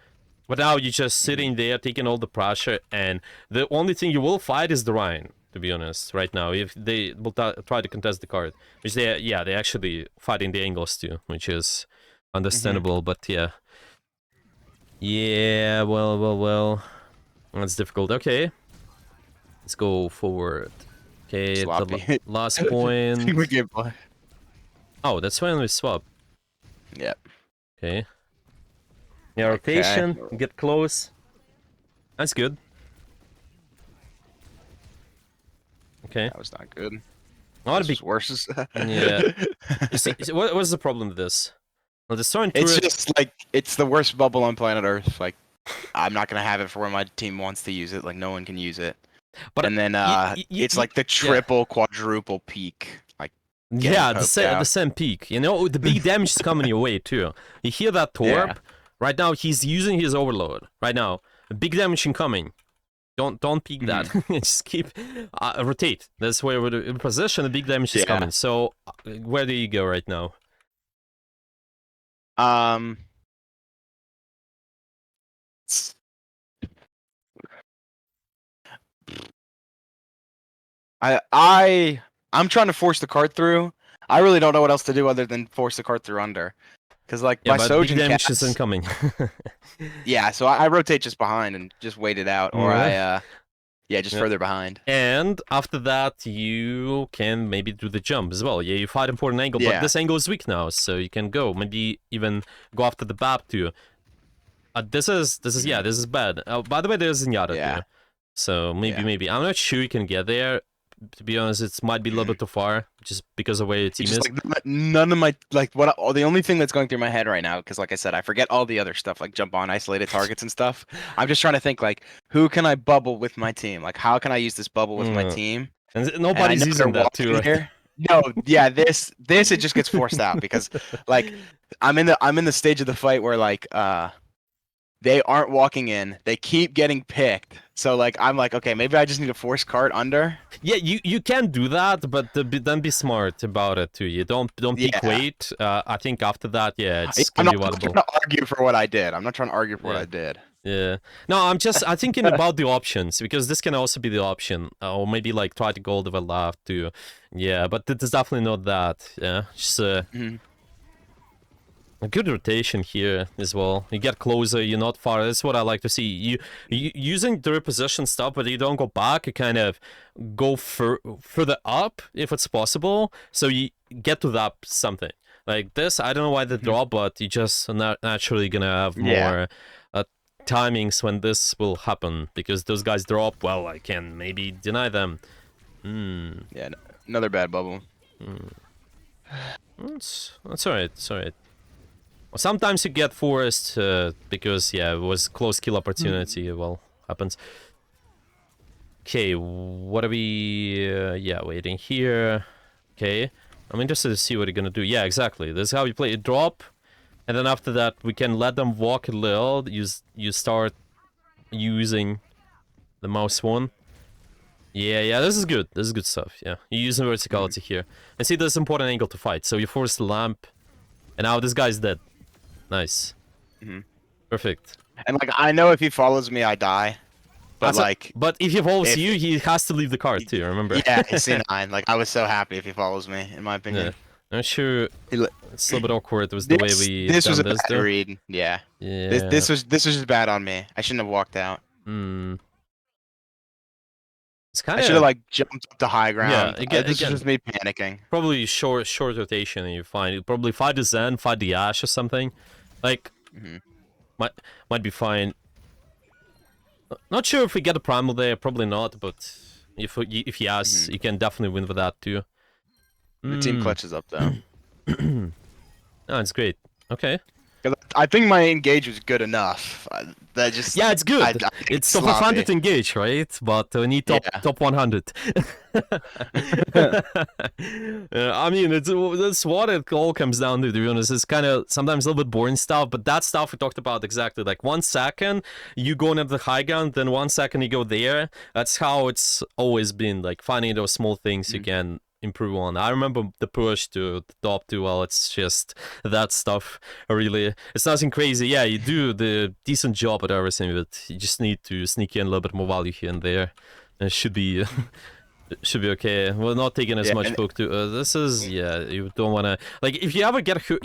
Speaker 1: but now you're just sitting there taking all the pressure, and the only thing you will fight is the Rhine. To be honest, right now, if they will try to contest the card, which they actually fighting the angles too, which is
Speaker 2: Mhm.
Speaker 1: understandable. But yeah, well. That's difficult. Okay. Let's go forward. Okay, the
Speaker 2: Sloppy.
Speaker 1: last
Speaker 2: I think we
Speaker 1: point.
Speaker 2: get by.
Speaker 1: Oh, that's when we swap.
Speaker 2: Yep.
Speaker 1: Okay. Yeah,
Speaker 2: Okay.
Speaker 1: rotation. Get close. That's good. Okay.
Speaker 2: That was not good.
Speaker 1: I want
Speaker 2: This
Speaker 1: to
Speaker 2: was
Speaker 1: be.
Speaker 2: worse.
Speaker 1: Yeah. You see, what's the problem with this? Well, destroying
Speaker 2: It's
Speaker 1: turret.
Speaker 2: just like it's the worst bubble on planet Earth. Like I'm not gonna have it for where my team wants to use it. Like no one can use it.
Speaker 1: But
Speaker 2: And then it's like the
Speaker 1: yeah.
Speaker 2: triple, quadruple peak. Like getting
Speaker 1: Yeah,
Speaker 2: poked
Speaker 1: the
Speaker 2: out.
Speaker 1: same peak. You know, the big damage is coming your way too. You hear that
Speaker 2: Yeah.
Speaker 1: torp? Right now, he's using his overload. Right now, big damage incoming. Don't peek that.
Speaker 2: Mhm.
Speaker 1: Just keep rotate. That's where the position the big damage is
Speaker 2: Yeah.
Speaker 1: coming. So where do you go right now?
Speaker 2: Um. s- I'm trying to force the cart through. I really don't know what else to do other than force the cart through under. Because like
Speaker 1: Yeah,
Speaker 2: my
Speaker 1: but big
Speaker 2: Sojin
Speaker 1: damage is
Speaker 2: cats.
Speaker 1: incoming.
Speaker 2: Yeah, so I rotate just behind and just wait it out, or
Speaker 1: Yeah.
Speaker 2: yeah, just
Speaker 1: Yeah.
Speaker 2: further behind.
Speaker 1: And after that, you can maybe do the jump as well. Yeah, you fight him for an angle, but
Speaker 2: Yeah.
Speaker 1: this angle is weak now, so you can go. Maybe even go after the BAP too. This is this is bad. By the way, there's Zenyatta
Speaker 2: Yeah.
Speaker 1: too. So
Speaker 2: Yeah.
Speaker 1: maybe I'm not sure you can get there. To be honest, it might be a little bit too far, just because of where your
Speaker 2: It's
Speaker 1: team
Speaker 2: just
Speaker 1: is.
Speaker 2: like none of my like the only thing that's going through my head right now, because like I said, I forget all the other stuff like jump on isolated targets and stuff. I'm just trying to think like who can I bubble with my team? Like how can I use this bubble with my
Speaker 1: Mm.
Speaker 2: team?
Speaker 1: And
Speaker 2: And I
Speaker 1: nobody's
Speaker 2: know they're
Speaker 1: using that too,
Speaker 2: walking
Speaker 1: right?
Speaker 2: here. No, yeah, this it just gets forced out because like I'm in the stage of the fight where like they aren't walking in. They keep getting picked. So like I'm like, okay, maybe I just need to force cart under.
Speaker 1: Yeah, you can do that, but then be smart about it too. You don't peak
Speaker 2: Yeah.
Speaker 1: weight. I think after that, yeah, it's
Speaker 2: I'm
Speaker 1: gonna be
Speaker 2: not trying
Speaker 1: valuable.
Speaker 2: to argue for what I did. I'm not trying to argue for what
Speaker 1: Yeah.
Speaker 2: I did.
Speaker 1: Yeah. No, I'm thinking about the options because this can also be the option, or maybe like try to go the left too. Yeah, but it's definitely not that. Yeah, just
Speaker 2: Mhm.
Speaker 1: a good rotation here as well. You get closer, you're not far. That's what I like to see. You using the reposition stuff, but you don't go back. You kind of go further up if it's possible, so you get to that something like this. I don't know why the
Speaker 2: Mhm.
Speaker 1: drop, but you just naturally gonna have
Speaker 2: Yeah.
Speaker 1: more timings when this will happen because those guys drop. Well, I can maybe deny them. Hmm.
Speaker 2: Yeah. Another bad bubble.
Speaker 1: That's alright. It's alright. Sometimes you get forced because yeah, it was close kill opportunity. Well, happens. Okay, what are we? Yeah, waiting here. Okay, I'm interested to see what you're gonna do. Yeah, exactly. This is how you play it. Drop, and then after that, we can let them walk a little. You start using the mouse one. Yeah, this is good. This is good stuff. Yeah, you use the verticality here. And see, there's important angle to fight. So you force the lamp, and now this guy's dead. Nice.
Speaker 2: Mhm.
Speaker 1: Perfect.
Speaker 2: And like I know if he follows me, I die. But like
Speaker 1: But if he follows
Speaker 2: if
Speaker 1: you, he has to leave the card too, remember?
Speaker 2: yeah, he's C9. Like I was so happy if he follows me, in my
Speaker 1: Yeah.
Speaker 2: opinion.
Speaker 1: I'm sure
Speaker 2: He li-
Speaker 1: it's a little bit awkward. It was the way we
Speaker 2: this was
Speaker 1: done
Speaker 2: a
Speaker 1: this,
Speaker 2: bad
Speaker 1: though.
Speaker 2: read. Yeah.
Speaker 1: Yeah.
Speaker 2: This was just bad on me. I shouldn't have walked out.
Speaker 1: Hmm. It's kind
Speaker 2: I should have
Speaker 1: of
Speaker 2: like jumped up to high
Speaker 1: yeah.
Speaker 2: ground.
Speaker 1: Again,
Speaker 2: This was
Speaker 1: again,
Speaker 2: just me panicking.
Speaker 1: probably short rotation, and you find probably fight the Zen, fight the Ash or something. Like
Speaker 2: Hmm.
Speaker 1: might be fine. Not sure if we get a primal there. Probably not, but if yes,
Speaker 2: Hmm.
Speaker 1: you can definitely win with that too.
Speaker 2: The team
Speaker 1: Mm.
Speaker 2: clutches up though.
Speaker 1: Oh, it's great. Okay.
Speaker 2: 'Cause I think my engage was good enough. That just
Speaker 1: Yeah, it's
Speaker 2: I
Speaker 1: good.
Speaker 2: think
Speaker 1: It's top 100 engage, right? But we need
Speaker 2: Yeah.
Speaker 1: top 100. I mean, that's what it all comes down to be honest. It's kind of sometimes a little bit boring stuff, but that stuff we talked about exactly. Like 1 second you go into the high ground, then 1 second you go there. That's how it's always been. Like finding those small things you can improve on. I remember the push to the top too. Well, it's just that stuff. Really, it's nothing crazy. Yeah, you do the decent job at everything, but you just need to sneak in a little bit more value here and there. It should be. Should be okay. We're not taking as
Speaker 2: Yeah,
Speaker 1: much
Speaker 2: and-
Speaker 1: poke to. This is yeah. You don't want to like if you ever get hooked.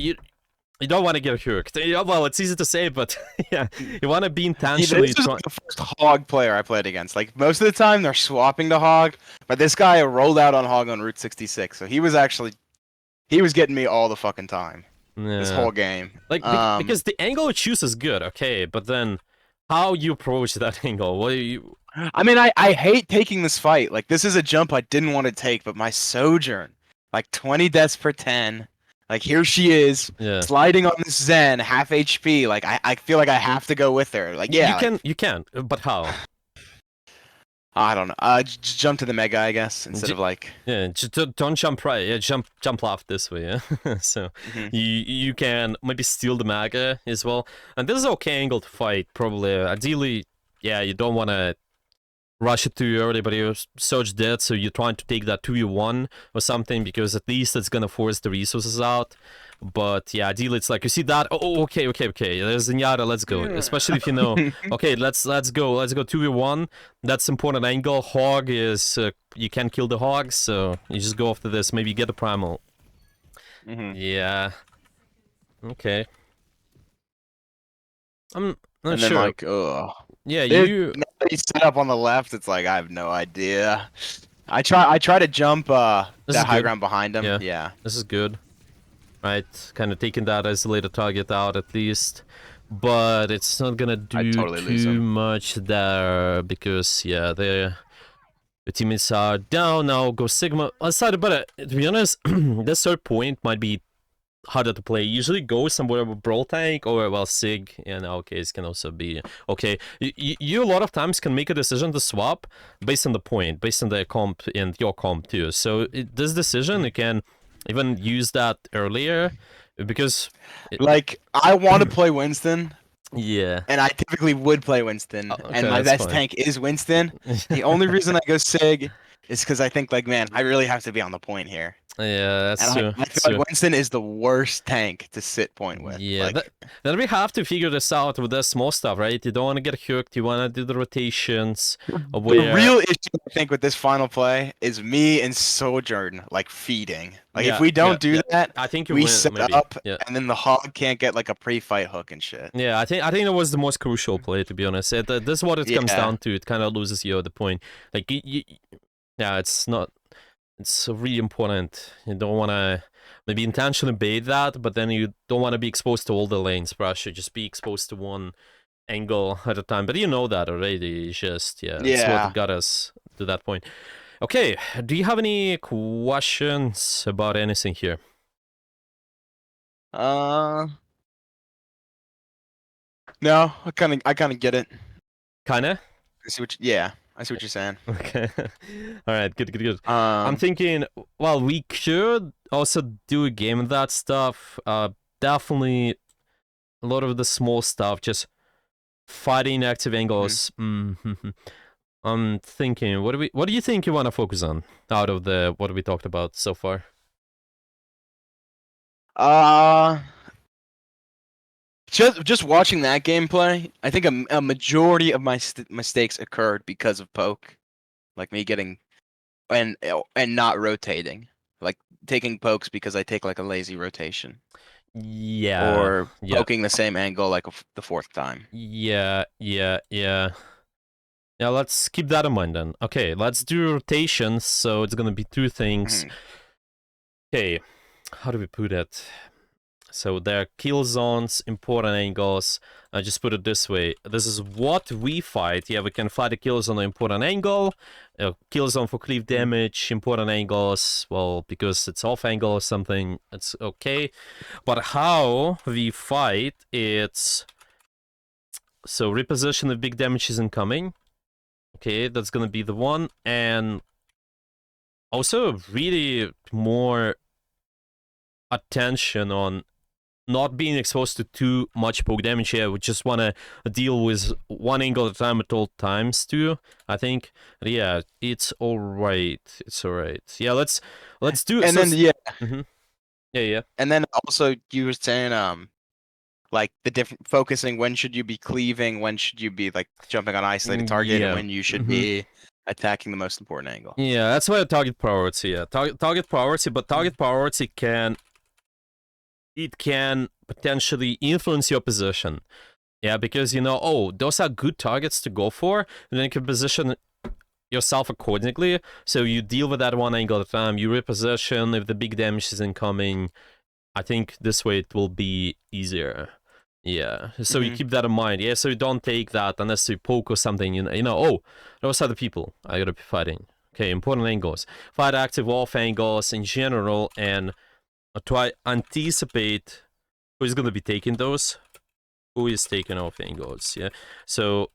Speaker 1: You don't want to get hooked. Yeah, well, it's easy to say, but yeah, you want to be intentionally
Speaker 2: This was
Speaker 1: trying.
Speaker 2: the first hog player I played against. Like most of the time they're swapping to hog, but this guy rolled out on hog on Route 66, so he was getting me all the fucking time. This whole game.
Speaker 1: Like because the angle you choose is good, okay, but then how you approach that angle? What do you?
Speaker 2: I mean, I hate taking this fight. Like this is a jump I didn't want to take, but my sojourn, like 20 deaths per 10. Like here she is,
Speaker 1: Yeah.
Speaker 2: sliding on this Zen, half HP. Like I feel like I have to go with her. Like yeah,
Speaker 1: You can, but how?
Speaker 2: I don't know. Just jump to the mega, I guess, instead of like.
Speaker 1: Yeah, just don't jump right. Yeah, jump left this way. Yeah, so you can maybe steal the maga as well. And this is okay angle to fight. Probably, ideally, yeah, you don't want to rush it too early, but you're Surge dead, so you're trying to take that 2v1 or something, because at least it's gonna force the resources out. But yeah, ideally it's like, you see that, oh, okay, there's Zenyatta, let's go. Especially if you know, okay, let's go 2v1, that's important angle. Hog is, you can kill the hog, so you just go after this, maybe get a primal. Yeah. Okay. I'm not
Speaker 2: And
Speaker 1: sure.
Speaker 2: then like, ugh.
Speaker 1: Yeah,
Speaker 2: Now that he's set up on the left, it's like I have no idea. I try to jump that
Speaker 1: This is
Speaker 2: high
Speaker 1: good.
Speaker 2: ground behind him.
Speaker 1: Yeah.
Speaker 2: Yeah.
Speaker 1: This is good. Right, kind of taking that isolated target out at least. But it's not gonna do
Speaker 2: totally lose
Speaker 1: too
Speaker 2: him.
Speaker 1: much there, because, yeah, the teammates are down now. Go Sigma. Aside, but to be honest, this third point might be harder to play. Usually go somewhere with Brawl Tank or, well, Sig in our case can also be okay. You a lot of times can make a decision to swap based on the point, based on the comp and your comp too. So this decision, you can even use that earlier, because
Speaker 2: Like I want to play Winston,
Speaker 1: yeah,
Speaker 2: and I typically would play Winston,
Speaker 1: okay,
Speaker 2: and my
Speaker 1: that's
Speaker 2: best
Speaker 1: fine.
Speaker 2: tank is Winston. The only reason I go Sig is because I think like, man, I really have to be on the point here.
Speaker 1: Yeah, that's
Speaker 2: And
Speaker 1: true.
Speaker 2: I feel like Winston is the worst tank to sit point with.
Speaker 1: Yeah,
Speaker 2: like,
Speaker 1: then we have to figure this out with the small stuff, right? You don't want to get hooked. You want to do the rotations.
Speaker 2: the
Speaker 1: Where
Speaker 2: real issue I think with this final play is me and Sojourn like feeding. Like
Speaker 1: Yeah,
Speaker 2: if we don't
Speaker 1: yeah,
Speaker 2: do that,
Speaker 1: I think you
Speaker 2: we
Speaker 1: win,
Speaker 2: set
Speaker 1: maybe.
Speaker 2: up,
Speaker 1: Yeah.
Speaker 2: and then the hog can't get like a pre-fight hook and shit.
Speaker 1: Yeah, I think that was the most crucial play, to be honest. This is what it comes
Speaker 2: Yeah.
Speaker 1: down to. It kind of loses you at the point. Like, yeah, it's not. It's really important. You don't want to maybe intentionally bait that, but then you don't want to be exposed to all the lanes. Perhaps you just be exposed to one angle at a time. But you know that already. It's just that's what got us to that point. Okay, do you have any questions about anything here?
Speaker 2: No, I kind of get it.
Speaker 1: Kinda.
Speaker 2: I see what I see what you're saying.
Speaker 1: Okay. All right. Good. I'm
Speaker 2: Um,
Speaker 1: thinking. Well, we could also do a game of that stuff. Definitely a lot of the small stuff, just fighting active angles. I'm thinking. What do you think you want to focus on out of the what we talked about so far?
Speaker 2: just watching that gameplay, I think a majority of my mistakes occurred because of poke, like me getting and not rotating. like taking pokes because I take like a lazy rotation,
Speaker 1: Yeah,
Speaker 2: or
Speaker 1: yeah,
Speaker 2: poking the same angle like the fourth time.
Speaker 1: yeah, yeah, yeah. Yeah, let's keep that in mind then. Okay, let's do rotations. So it's gonna be two things.
Speaker 2: Mhm.
Speaker 1: Okay, how do we put it? So there are kill zones, important angles. I just put it this way. This is what we fight. Yeah, we can fight a kill zone on important angle, kill zone for cleave damage, important angles. Well, because it's off angle or something, it's okay. But how we fight, it's so reposition if big damage is incoming. Okay, that's gonna be the one, and also really more attention on not being exposed to too much poke damage here. We just want to deal with one angle at a time at all times too, I think. But yeah, it's alright. It's alright. Yeah, let's do
Speaker 2: And
Speaker 1: so.
Speaker 2: then yeah,
Speaker 1: Yeah, yeah.
Speaker 2: and then also you were saying like the different focusing, when should you be cleaving, when should you be like jumping on isolated target, and
Speaker 1: Yeah.
Speaker 2: when you should be attacking the most important angle.
Speaker 1: Yeah, that's why target priority. Yeah, target priority, but target priority can potentially influence your position. Yeah, because you know, oh, those are good targets to go for, and then you can position yourself accordingly. So you deal with that one angle at a time. You reposition if the big damage is incoming. I think this way it will be easier. Yeah, so you keep that in mind. Yeah, so you don't take that unless you poke or something. You know, oh, those are the people I gotta be fighting. Okay, important angles. Fight active off angles in general, and try anticipate who's gonna be taking those. Who is taking off angles? Yeah, so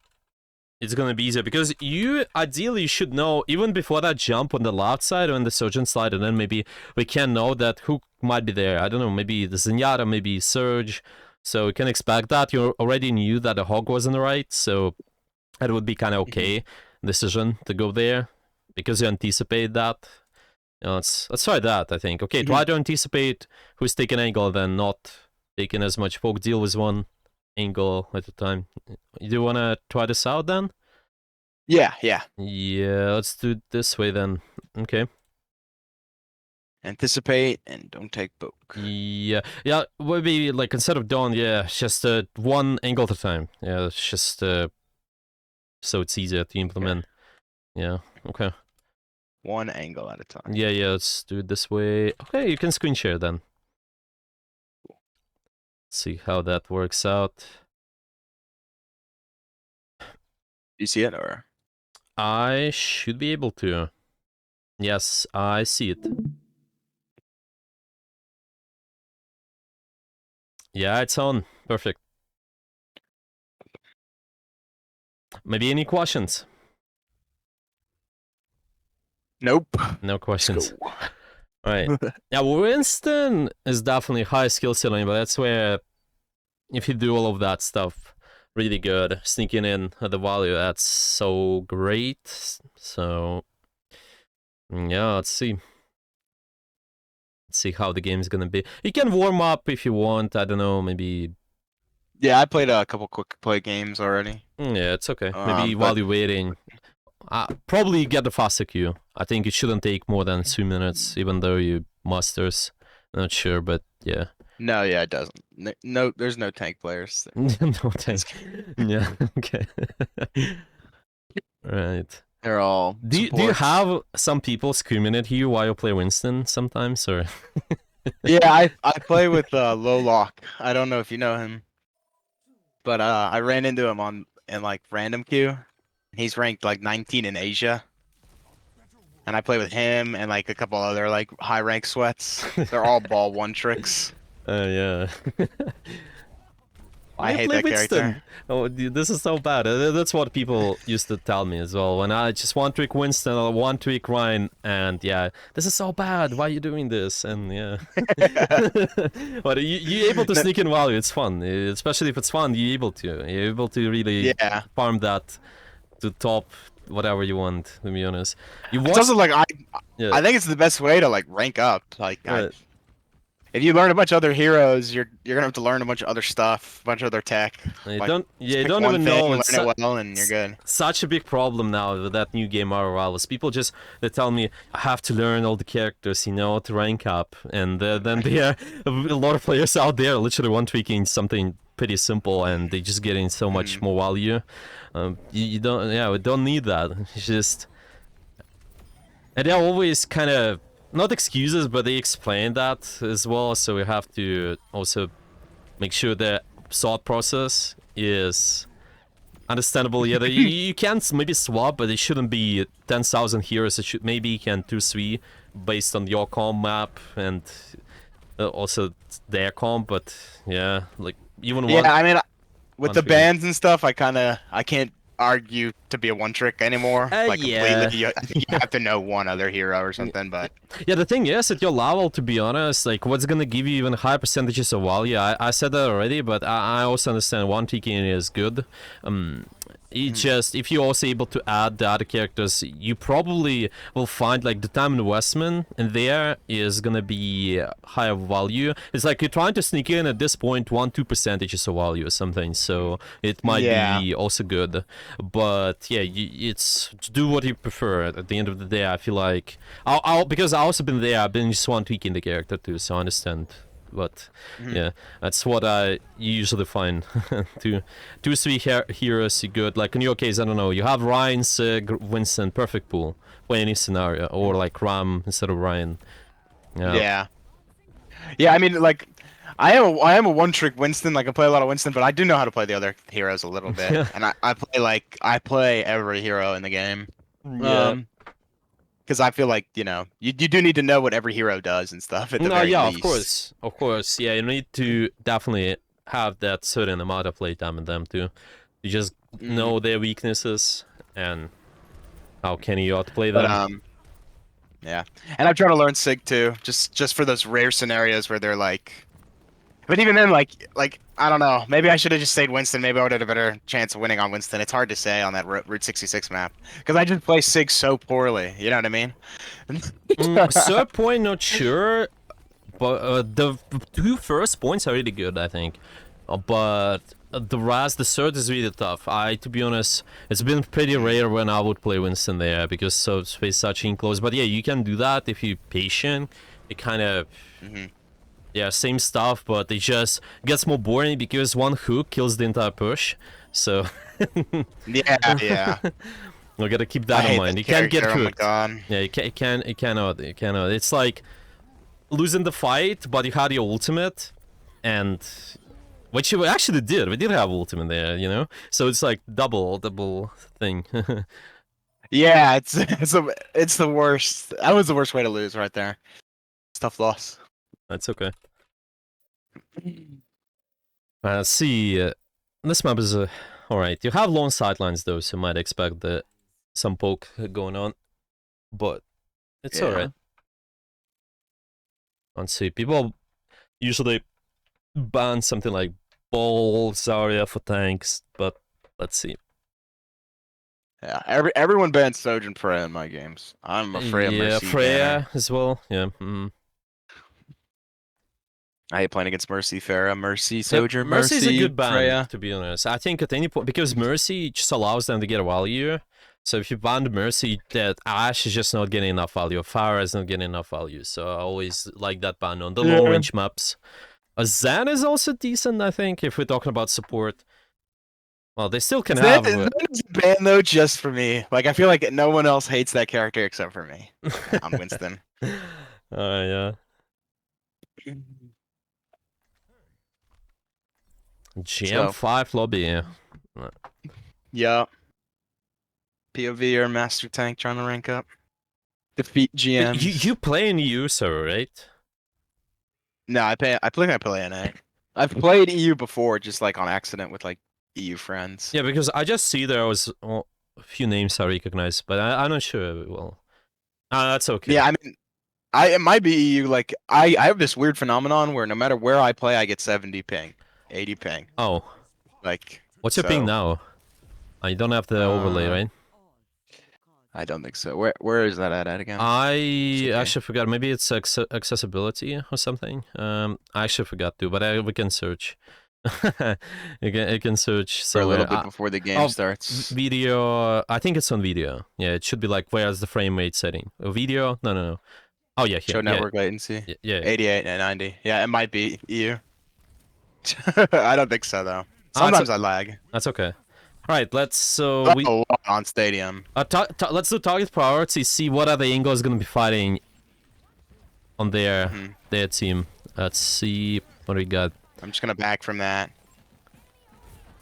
Speaker 1: it's gonna be easier because you ideally should know even before that jump on the left side or on the surgeon side, and then maybe we can know that who might be there. I don't know, maybe the Zenyatta, maybe Surge. So we can expect that. You already knew that the Hog was on the right, so it would be kind of okay decision to go there because you anticipate that. You know, let's try that. I think okay. Try to anticipate who's taking angle, then not taking as much poke. Deal with one angle at a time. You do want to try this out then?
Speaker 2: Yeah.
Speaker 1: Yeah, let's do it this way then. Okay.
Speaker 2: Anticipate and don't take poke.
Speaker 1: Yeah, maybe like instead of dawn, yeah, just one angle at a time. Yeah, it's just so it's easier to implement. Okay. Yeah, okay.
Speaker 2: One angle at a time.
Speaker 1: Yeah, let's do it this way. Okay, you can screen share then. See how that works out.
Speaker 2: You see it, or?
Speaker 1: I should be able to. Yes, I see it. Yeah, it's on. Perfect. Maybe any questions?
Speaker 2: Nope.
Speaker 1: No questions. Alright. Yeah, Winston is definitely high skill ceiling, but that's where if you do all of that stuff really good, sneaking in the value, that's so great. So yeah, let's see. Let's see how the game's gonna be. You can warm up if you want, I don't know, maybe.
Speaker 2: Yeah, I played a couple quick play games already.
Speaker 1: Yeah, it's okay. Maybe while you're waiting. Probably get the faster queue. I think it shouldn't take more than 2 minutes, even though you masters. Not sure, but yeah.
Speaker 2: No, yeah, it doesn't. No, there's no tank players.
Speaker 1: No tank. Yeah, okay. Right.
Speaker 2: They're all.
Speaker 1: Do you have some people screaming at you while you play Winston sometimes, or?
Speaker 2: Yeah, I play with Low Lock. I don't know if you know him, but I ran into him in like random queue. He's ranked like 19 in Asia, and I play with him and like a couple other like high rank sweats. They're all ball one tricks.
Speaker 1: Yeah.
Speaker 2: I hate that
Speaker 1: Winston.
Speaker 2: character.
Speaker 1: Oh, this is so bad. That's what people used to tell me as well. When I just one trick Winston or one trick Ryan, and yeah, this is so bad. Why are you doing this? And yeah, but you're able to sneak in value. It's fun, especially if it's fun. You're able to really farm that to top whatever you want. To be honest,
Speaker 2: it's also like I think it's the best way to like rank up. Like if you learn a bunch of other heroes, you're gonna have to learn a bunch of other stuff, a bunch of other tech.
Speaker 1: You
Speaker 2: Like
Speaker 1: don't,
Speaker 2: just
Speaker 1: yeah, you
Speaker 2: pick
Speaker 1: don't
Speaker 2: one
Speaker 1: even
Speaker 2: thing,
Speaker 1: know.
Speaker 2: learn
Speaker 1: It's
Speaker 2: it well, and you're good.
Speaker 1: such a big problem now with that new game Outer Rivals. People just they tell me I have to learn all the characters, to rank up, and then there are a lot of players out there literally one tweaking something pretty simple, and they just getting so much more value. You don't, yeah, we don't need that. It's just, and they're always kind of not excuses, but they explain that as well. So we have to also make sure the thought process is understandable. Yeah, you can maybe swap, but it shouldn't be 10,000 heroes. It should maybe you can 2-3 based on your comp map and also their comp. But yeah, like even one.
Speaker 2: Yeah, I mean, with
Speaker 1: one
Speaker 2: the
Speaker 1: trick.
Speaker 2: bans and stuff, I can't argue to be a one trick anymore. Like
Speaker 1: Yeah.
Speaker 2: completely. I think you have to know one other hero or something. But
Speaker 1: Yeah, the thing is, at your level, to be honest, like, what's gonna give you even higher percentages of value? I said that already, but I also understand one TKN is good. It's just, if you're also able to add the other characters, you probably will find, like, the time investment in there is gonna be higher value. It's like you're trying to sneak in at this point 1-2 percentages of value or something, so it might
Speaker 2: yeah,
Speaker 1: be also good. But yeah, it's do what you prefer. At the end of the day, I feel like because I also been there. I've been just one tweaking the character too, so I understand. But yeah, that's what I usually find. two three heroes, you good. Like in your case, I don't know. You have Ryan, Sig, Winston, perfect pool for any scenario, or like Ram instead of Ryan.
Speaker 2: yeah, yeah. I mean, like, I am a one trick Winston. Like I play a lot of Winston, but I do know how to play the other heroes a little bit,
Speaker 1: Yeah.
Speaker 2: and I play every hero in the game.
Speaker 1: Yeah.
Speaker 2: Because I feel like you do need to know what every hero does and stuff at the
Speaker 1: No,
Speaker 2: very
Speaker 1: yeah,
Speaker 2: least.
Speaker 1: of course, yeah. You need to definitely have that certain amount of playtime in them too. You just
Speaker 2: Mhm.
Speaker 1: know their weaknesses and how can you outplay
Speaker 2: But
Speaker 1: them.
Speaker 2: yeah, and I'm trying to learn Sig too, just for those rare scenarios where they're like. But even then, like I don't know. Maybe I should have just stayed Winston. Maybe I would have had a better chance of winning on Winston. It's hard to say on that Route 66 map because I just play Sig so poorly. You know what I mean?
Speaker 1: Third point, not sure, but the two first points are really good, I think. But the third is really tough. To be honest, it's been pretty rare when I would play Winston there because so space such close. But yeah, you can do that if you're patient. It kind of. Yeah, same stuff, but it just gets more boring because one hook kills the entire push. So
Speaker 2: Yeah, yeah.
Speaker 1: we gotta keep
Speaker 2: I
Speaker 1: that in
Speaker 2: hate
Speaker 1: mind.
Speaker 2: that
Speaker 1: You can't get
Speaker 2: character. Oh my
Speaker 1: hooked.
Speaker 2: god.
Speaker 1: Yeah, you cannot. It's like losing the fight, but you had your ultimate, and which you actually did. We did have ultimate there. So it's like double thing.
Speaker 2: Yeah, it's the worst. That was the worst way to lose right there. It's tough loss.
Speaker 1: That's okay. Let's see. This map is alright. You have long sidelines though, so you might expect some poke going on, but it's
Speaker 2: Yeah.
Speaker 1: alright. Let's see. People usually ban something like Ball, Zarya for tanks, but let's see.
Speaker 2: Yeah, everyone bans Sojourn Freya in my games. I'm a Freya
Speaker 1: Yeah,
Speaker 2: Mercy
Speaker 1: Freya
Speaker 2: banner.
Speaker 1: as well. Yeah.
Speaker 2: I hate playing against Mercy, Farah, Mercy,
Speaker 1: Yep.
Speaker 2: Sojourn,
Speaker 1: Mercy is a good ban,
Speaker 2: Freya.
Speaker 1: to be honest. I think at any point, because Mercy just allows them to get a value. So if you ban the Mercy, that Ashe is just not getting enough value. Farah is not getting enough value. So I always like that ban on the long range maps. Zen is also decent, I think, if we're talking about support. Well, they still can have.
Speaker 2: Zen is a ban though just for me. Like I feel like no one else hates that character except for me. On Winston.
Speaker 1: Yeah. GM5 lobby.
Speaker 2: Yeah. POV or Master Tank trying to rank up. Defeat GMs.
Speaker 1: You play in EU server, right?
Speaker 2: No, I play NA. I've played EU before, just like on accident with like EU friends.
Speaker 1: Yeah, because I just see there was a few names I recognize, but I'm not sure. Well, that's okay.
Speaker 2: Yeah, I mean, it might be EU. Like I have this weird phenomenon where no matter where I play, I get 70 ping, 80 ping.
Speaker 1: Oh,
Speaker 2: Like
Speaker 1: what's your ping now? You don't have the overlay, right?
Speaker 2: I don't think so. Where is that at again?
Speaker 1: I
Speaker 2: Okay.
Speaker 1: actually forgot. Maybe it's accessibility or something. I actually forgot to, but we can search. You can search
Speaker 2: For a little
Speaker 1: somewhere.
Speaker 2: bit before the game
Speaker 1: Oh,
Speaker 2: starts.
Speaker 1: video. I think it's on video. Yeah, it should be like where's the frame rate setting? Video? No, no, no. Oh yeah,
Speaker 2: Show
Speaker 1: here. Yeah,
Speaker 2: network latency.
Speaker 1: yeah.
Speaker 2: 88 and 90. Yeah, it might be EU. I don't think so though.
Speaker 1: Ah,
Speaker 2: Sometimes I lag.
Speaker 1: that's okay. All right, let's so
Speaker 2: That's
Speaker 1: we
Speaker 2: a lot on Stadium.
Speaker 1: let's do target priority. See what other angles gonna be fighting on their team. Let's see what we got.
Speaker 2: I'm just gonna back from that.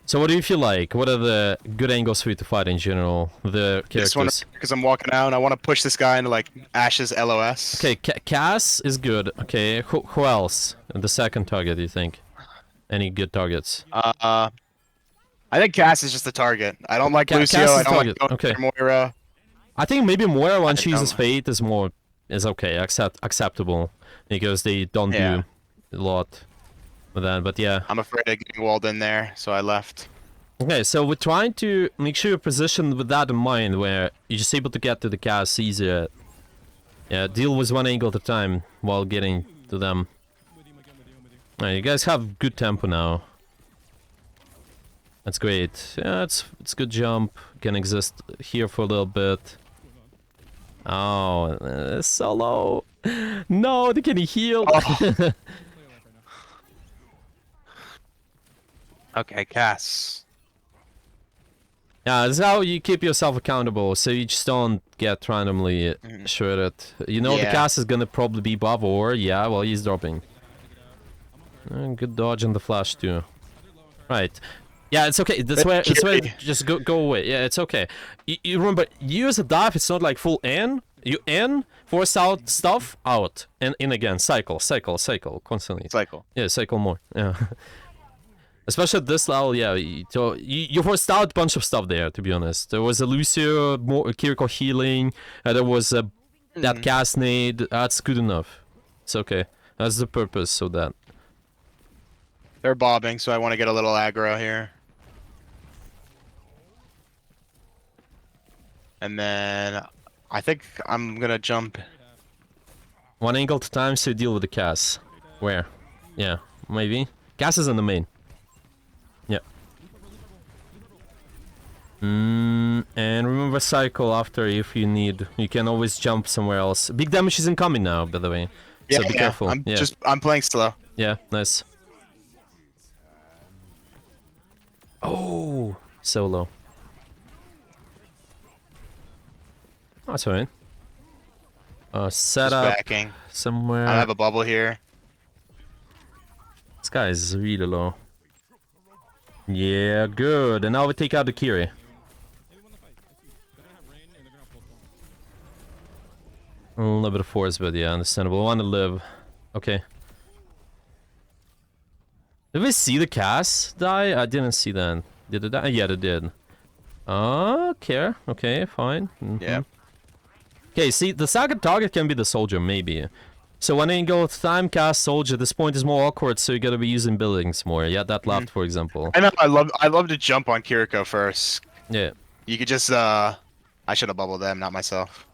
Speaker 1: So what do you feel like? What are the good angles for you to fight in general? The
Speaker 2: This one,
Speaker 1: characters.
Speaker 2: because I'm walking out and I want to push this guy into like Ash's LOS.
Speaker 1: Okay, Cass is good. Okay, who else? The second target, you think? Any good targets?
Speaker 2: I think Cass is just the target. I don't like
Speaker 1: Cass
Speaker 2: Lucio.
Speaker 1: is
Speaker 2: I don't
Speaker 1: target,
Speaker 2: like
Speaker 1: okay.
Speaker 2: Moira.
Speaker 1: I think maybe Moira when she
Speaker 2: don't
Speaker 1: uses
Speaker 2: like-
Speaker 1: Fate is okay, acceptable because they don't
Speaker 2: Yeah.
Speaker 1: do a lot with that. But yeah.
Speaker 2: I'm afraid of getting walled in there, so I left.
Speaker 1: Okay, so we're trying to make sure you're positioned with that in mind, where you're just able to get to the Cass easier. Yeah, deal with one angle at a time while getting to them. Alright, you guys have good tempo now. That's great. Yeah, it's good jump. Can exist here for a little bit. Oh, so low. No, they can heal.
Speaker 2: Oh. Okay, Cass.
Speaker 1: Yeah, this is how you keep yourself accountable, so you just don't get randomly shredded. You know the
Speaker 2: Yeah.
Speaker 1: cast is gonna probably be above or, yeah, well, he's dropping. Good dodge on the flash, too. Right. Yeah, it's okay. That's where just go away. Yeah, it's okay. You remember, you use a dive, it's not like full N. You N, force out stuff, out. And in again. Cycle, constantly.
Speaker 2: Cycle.
Speaker 1: Yeah, cycle more. Yeah. Especially at this level, yeah, you forced out a bunch of stuff there, to be honest. There was a Lucio, more Kiriko healing, there was that cast nade, that's good enough. It's okay. That's the purpose of that.
Speaker 2: They're bobbing, so I want to get a little aggro here. And then I think I'm gonna jump.
Speaker 1: One angle at a time, so you deal with the cast. Where? Yeah, maybe. Cast is in the main. Yeah. And remember cycle after if you need. You can always jump somewhere else. Big damage is incoming now, by the way.
Speaker 2: Yeah,
Speaker 1: So be careful.
Speaker 2: I'm playing slow.
Speaker 1: Yeah, nice. Oh, solo. Oh, that's alright. Set
Speaker 2: Just
Speaker 1: up
Speaker 2: backing.
Speaker 1: somewhere.
Speaker 2: I have a bubble here.
Speaker 1: This guy is really low. Yeah, good. And now we take out the Kiri. A little bit of force, but yeah, understandable. I want to live. Okay. Did we see the cast die? I didn't see that. Did it die? Yeah, they did. Okay. Okay, fine.
Speaker 2: Yeah.
Speaker 1: Okay, see, the second target can be the soldier, maybe. So one angle at a time, cast soldier. This point is more awkward, so you gotta be using buildings more. Yeah, that left, for example.
Speaker 2: I know. I love to jump on Kiriko first.
Speaker 1: Yeah.
Speaker 2: You could just I should have bubbled them, not myself.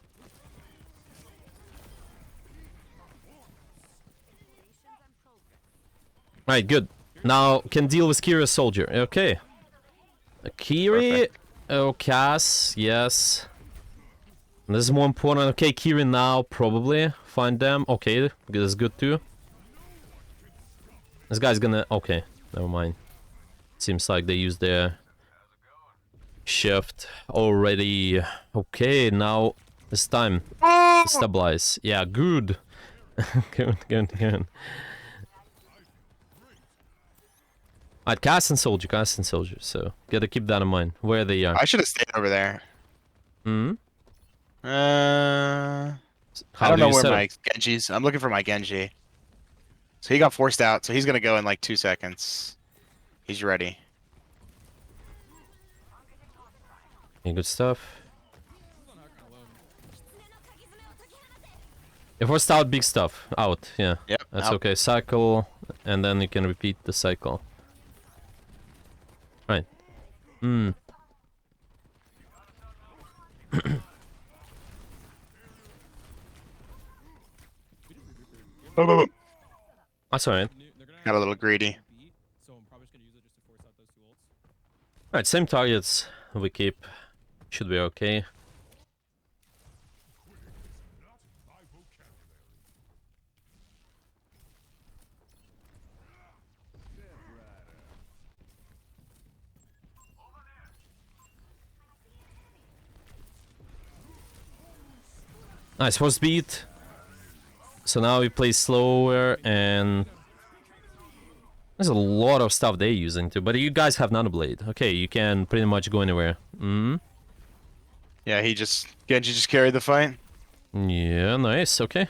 Speaker 1: Right, good. Now can deal with Kiri's soldier. Okay. Kiri.
Speaker 2: Perfect.
Speaker 1: Oh, Cass. Yes. This is more important. Okay, Kiri now probably find them. Okay, this is good too. This guy's gonna. Okay, never mind. Seems like they used their shift already. Okay, now it's time to stabilize. Yeah, good. Good. Alright, cast and soldier, so gotta keep that in mind, where they are.
Speaker 2: I should have stayed over there.
Speaker 1: Hmm?
Speaker 2: I
Speaker 1: How
Speaker 2: don't
Speaker 1: do
Speaker 2: know
Speaker 1: you
Speaker 2: where
Speaker 1: set
Speaker 2: my
Speaker 1: it?
Speaker 2: Genji's. I'm looking for my Genji. So he got forced out, so he's gonna go in like 2 seconds. He's ready.
Speaker 1: Okay, good stuff. If we're out, big stuff. Out, yeah.
Speaker 2: Yep.
Speaker 1: That's
Speaker 2: out.
Speaker 1: okay. Cycle, and then you can repeat the cycle. Right. That's alright.
Speaker 2: Got a little greedy.
Speaker 1: Alright, same targets we keep. Should be okay. Nice, first beat. So now we play slower, and there's a lot of stuff they're using too. But you guys have Nano Blade. Okay, you can pretty much go anywhere.
Speaker 2: Yeah, Genji just carried the fight.
Speaker 1: Yeah, nice. Okay.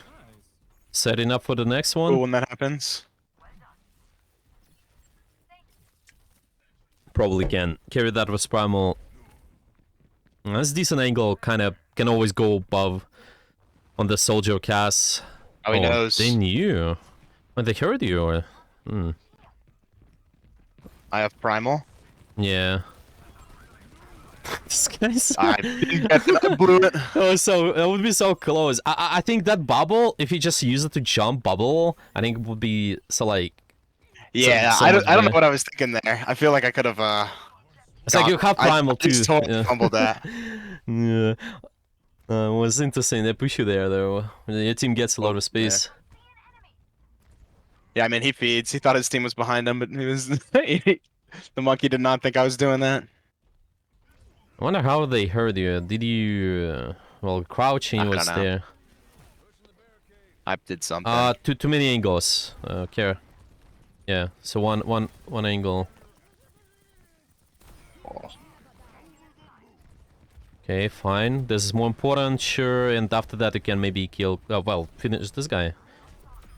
Speaker 1: Setting up for the next
Speaker 2: Cool
Speaker 1: one.
Speaker 2: when that happens.
Speaker 1: Probably can carry that with Primal. That's a decent angle. Kind of can always go above on the soldier cast.
Speaker 2: Oh, he knows.
Speaker 1: They knew. When they heard you, or
Speaker 2: I have primal.
Speaker 1: yeah. This guy's.
Speaker 2: I didn't get it. I blew it.
Speaker 1: Oh, so that would be so close. I think that bubble, if you just use it to jump bubble, I think it would be so like.
Speaker 2: Yeah,
Speaker 1: so
Speaker 2: I
Speaker 1: much
Speaker 2: don't know
Speaker 1: better.
Speaker 2: what I was thinking there. I feel like I could have.
Speaker 1: It's like you have primal
Speaker 2: I
Speaker 1: too.
Speaker 2: just totally
Speaker 1: Yeah.
Speaker 2: fumbled that.
Speaker 1: Yeah. It was interesting. They push you there though. Your team gets a lot of space.
Speaker 2: Yeah, I mean he feeds. He thought his team was behind him, but he was. The monkey did not think I was doing that.
Speaker 1: I wonder how they heard you. Did you? Well, crouching
Speaker 2: I don't
Speaker 1: was
Speaker 2: know.
Speaker 1: there.
Speaker 2: I did something.
Speaker 1: Too many angles. Care. Yeah. So one angle.
Speaker 2: Oh.
Speaker 1: Okay, fine. This is more important, sure. And after that, you can maybe kill. Well, finish this guy.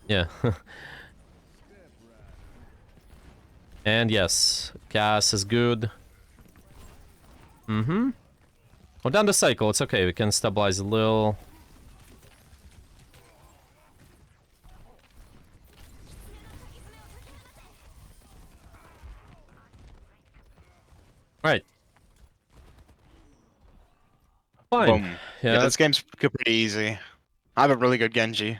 Speaker 1: Yeah. And yes, gas is good. We're done the cycle. It's okay. We can stabilize a little. Right. Fine.
Speaker 2: Boom.
Speaker 1: Yeah.
Speaker 2: Yeah, this game's pretty easy. I have a really good Genji.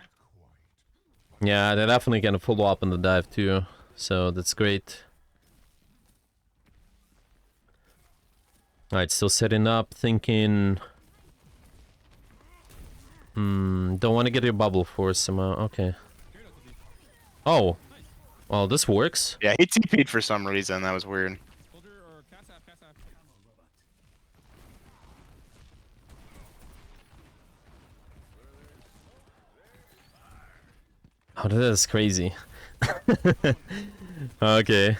Speaker 1: Yeah, they're definitely gonna follow up in the dive too. So that's great. Alright, still setting up, thinking. Don't want to get your bubble for somehow. Okay. Oh. Well, this works.
Speaker 2: Yeah, he TP'd for some reason. That was weird.
Speaker 1: Oh, that is crazy. Okay.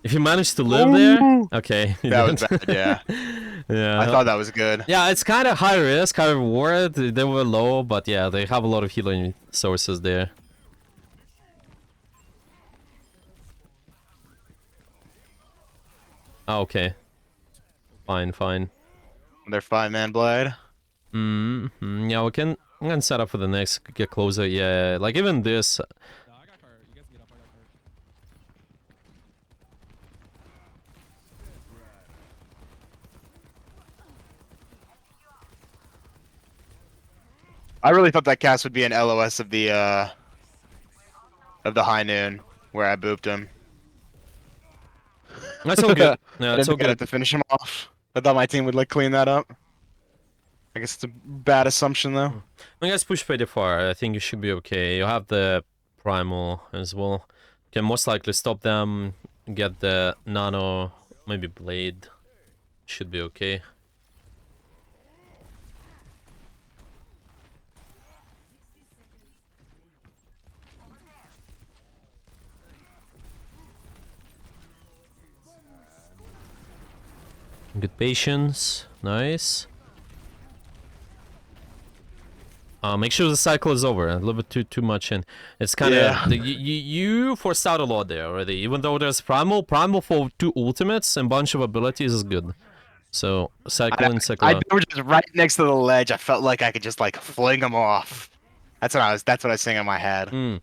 Speaker 1: If you manage to live there, okay.
Speaker 2: That was bad, yeah.
Speaker 1: Yeah.
Speaker 2: I thought that was good.
Speaker 1: Yeah, it's kind of high risk, high reward. They were low, but yeah, they have a lot of healing sources there. Oh, okay. Fine, fine.
Speaker 2: They're 5-man blade.
Speaker 1: Yeah, we can set up for the next, get closer. Yeah, like even this.
Speaker 2: I really thought that cast would be an LOS of the high noon where I booped him.
Speaker 1: That's all good. Yeah,
Speaker 2: I
Speaker 1: that's all
Speaker 2: didn't get it
Speaker 1: good.
Speaker 2: to finish him off. I thought my team would like clean that up. I guess it's a bad assumption though.
Speaker 1: You guys push pretty far. I think you should be okay. You have the primal as well. Can most likely stop them. Get the nano, maybe blade. Should be okay. Good patience. Nice. Make sure the cycle is over. A little bit too much in. It's kind of
Speaker 2: Yeah.
Speaker 1: you forced out a lot there already. Even though there's primal for 2 ultimates and bunch of abilities is good. So cycle in, cycle
Speaker 2: I
Speaker 1: out.
Speaker 2: was just right next to the ledge. I felt like I could just like fling them off. That's what I was saying in my head.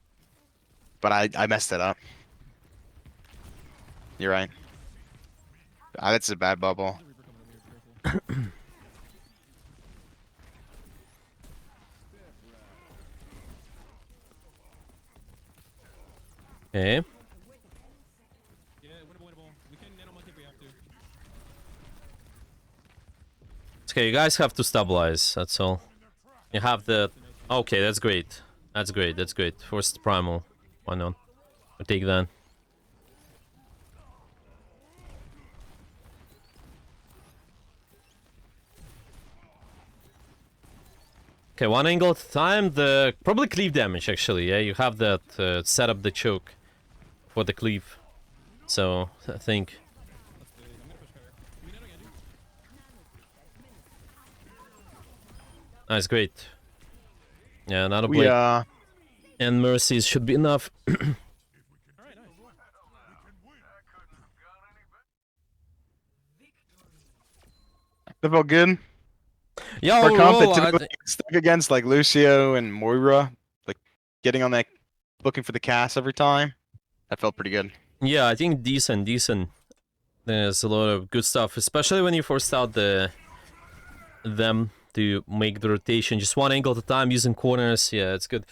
Speaker 2: But I messed it up. You're right. That's a bad bubble.
Speaker 1: Okay.
Speaker 3: Yeah, winnable. We can nano monkey if we have to.
Speaker 1: Okay, you guys have to stabilize, that's all. You have the... Okay, that's great. That's great, that's great. First primal. Why not? We'll take that. Okay, one angle at a time. The probably cleave damage, actually. Yeah, you have that set up the choke for the cleave. So, I think...
Speaker 3: Let's do it. I'm gonna push higher. Can we nano Yandu?
Speaker 1: That's great. Yeah, another
Speaker 2: We
Speaker 1: blade. And mercies should be enough.
Speaker 3: Alright, nice.
Speaker 2: that felt good.
Speaker 1: Yo,
Speaker 2: For comp,
Speaker 1: roll,
Speaker 2: it typically stuck against like Lucio and Moira, like getting on that, looking for the cast every time. That felt pretty good.
Speaker 1: yeah, I think decent. There's a lot of good stuff, especially when you forced out them to make the rotation. Just one angle at a time using corners. Yeah, it's good.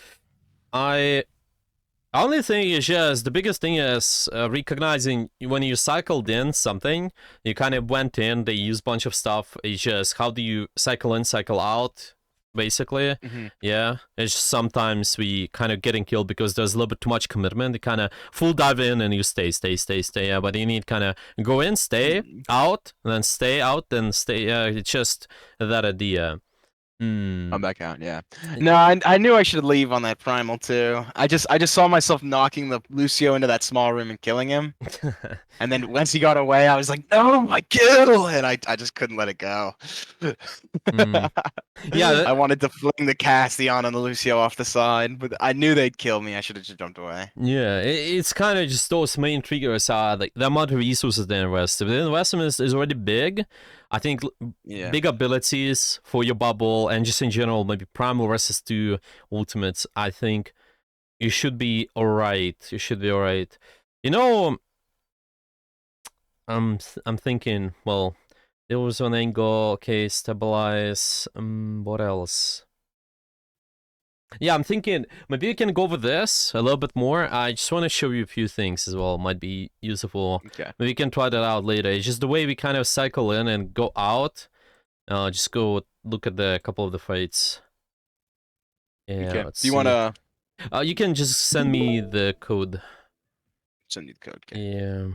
Speaker 1: Only thing is just the biggest thing is recognizing when you cycled in something, you kind of went in, they use a bunch of stuff. It's just how do you cycle in, cycle out, basically. Yeah, it's just sometimes we kind of getting killed because there's a little bit too much commitment. You kind of full dive in and you stay. Yeah, but you need kind of go in, stay out, and then stay out, then stay. Yeah, it's just that idea.
Speaker 2: I'm back out, yeah. No, I knew I should leave on that primal too. I just saw myself knocking the Lucio into that small room and killing him. And then once he got away, I was like, no, my kill! And I just couldn't let it go.
Speaker 1: Yeah,
Speaker 2: I wanted to fling the Castion on the Lucio off the side, but I knew they'd kill me. I should have just jumped away.
Speaker 1: Yeah, it's kind of just those main triggers are like the amount of resources they invest. The investment is already big. I think big abilities for your bubble and just in general, maybe primal versus 2 ultimates. I think you should be alright. You should be alright. You know, I'm thinking. Well, there was one angle. Okay, stabilize. What else? Yeah, I'm thinking maybe you can go over this a little bit more. I just want to show you a few things as well. Might be useful.
Speaker 2: Okay.
Speaker 1: Maybe we can try that out later. It's just the way we kind of cycle in and go out. Just go look at the couple of the fights. Yeah.
Speaker 2: Okay.
Speaker 1: Let's
Speaker 2: Do you
Speaker 1: see.
Speaker 2: want to
Speaker 1: You can just send me the code.
Speaker 2: send you the code? Okay.
Speaker 1: Yeah.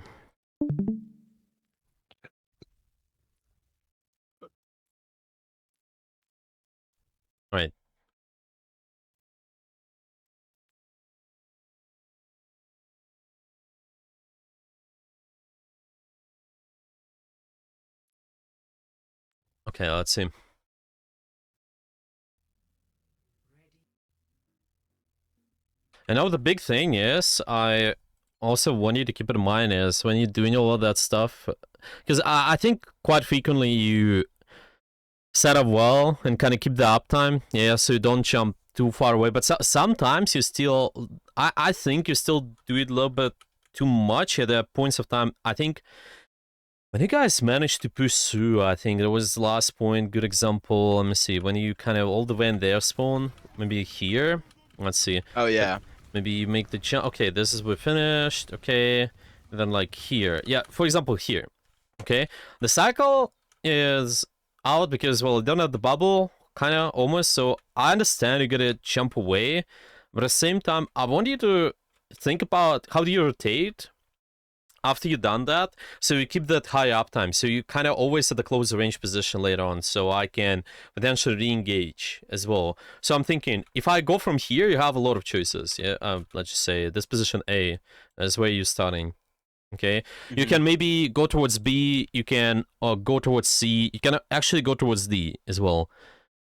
Speaker 1: Right. Okay, let's see. And now the big thing is, I also want you to keep in mind is when you're doing all of that stuff, because I think quite frequently you set up well and kind of keep the uptime, yeah, so you don't jump too far away. But sometimes you still, I think you still do it a little bit too much at the points of time. I think when you guys managed to push through, I think there was the last point, good example. Let me see, when you kind of all the way in there spawn, maybe here. Let's see.
Speaker 2: Oh yeah.
Speaker 1: Maybe you make the jump. Okay, this is we're finished. Okay, and then like here. Yeah, for example, here. Okay, the cycle is out because well, I don't have the bubble, kind of almost. So I understand you gotta jump away, but at the same time, I want you to think about how do you rotate after you've done that, so you keep that high uptime, so you kind of always at the closer range position later on, so I can potentially re-engage as well. So I'm thinking, if I go from here, you have a lot of choices. Yeah, let's just say this position A is where you're starting. Okay, you can maybe go towards B, you can go towards C, you can actually go towards D as well.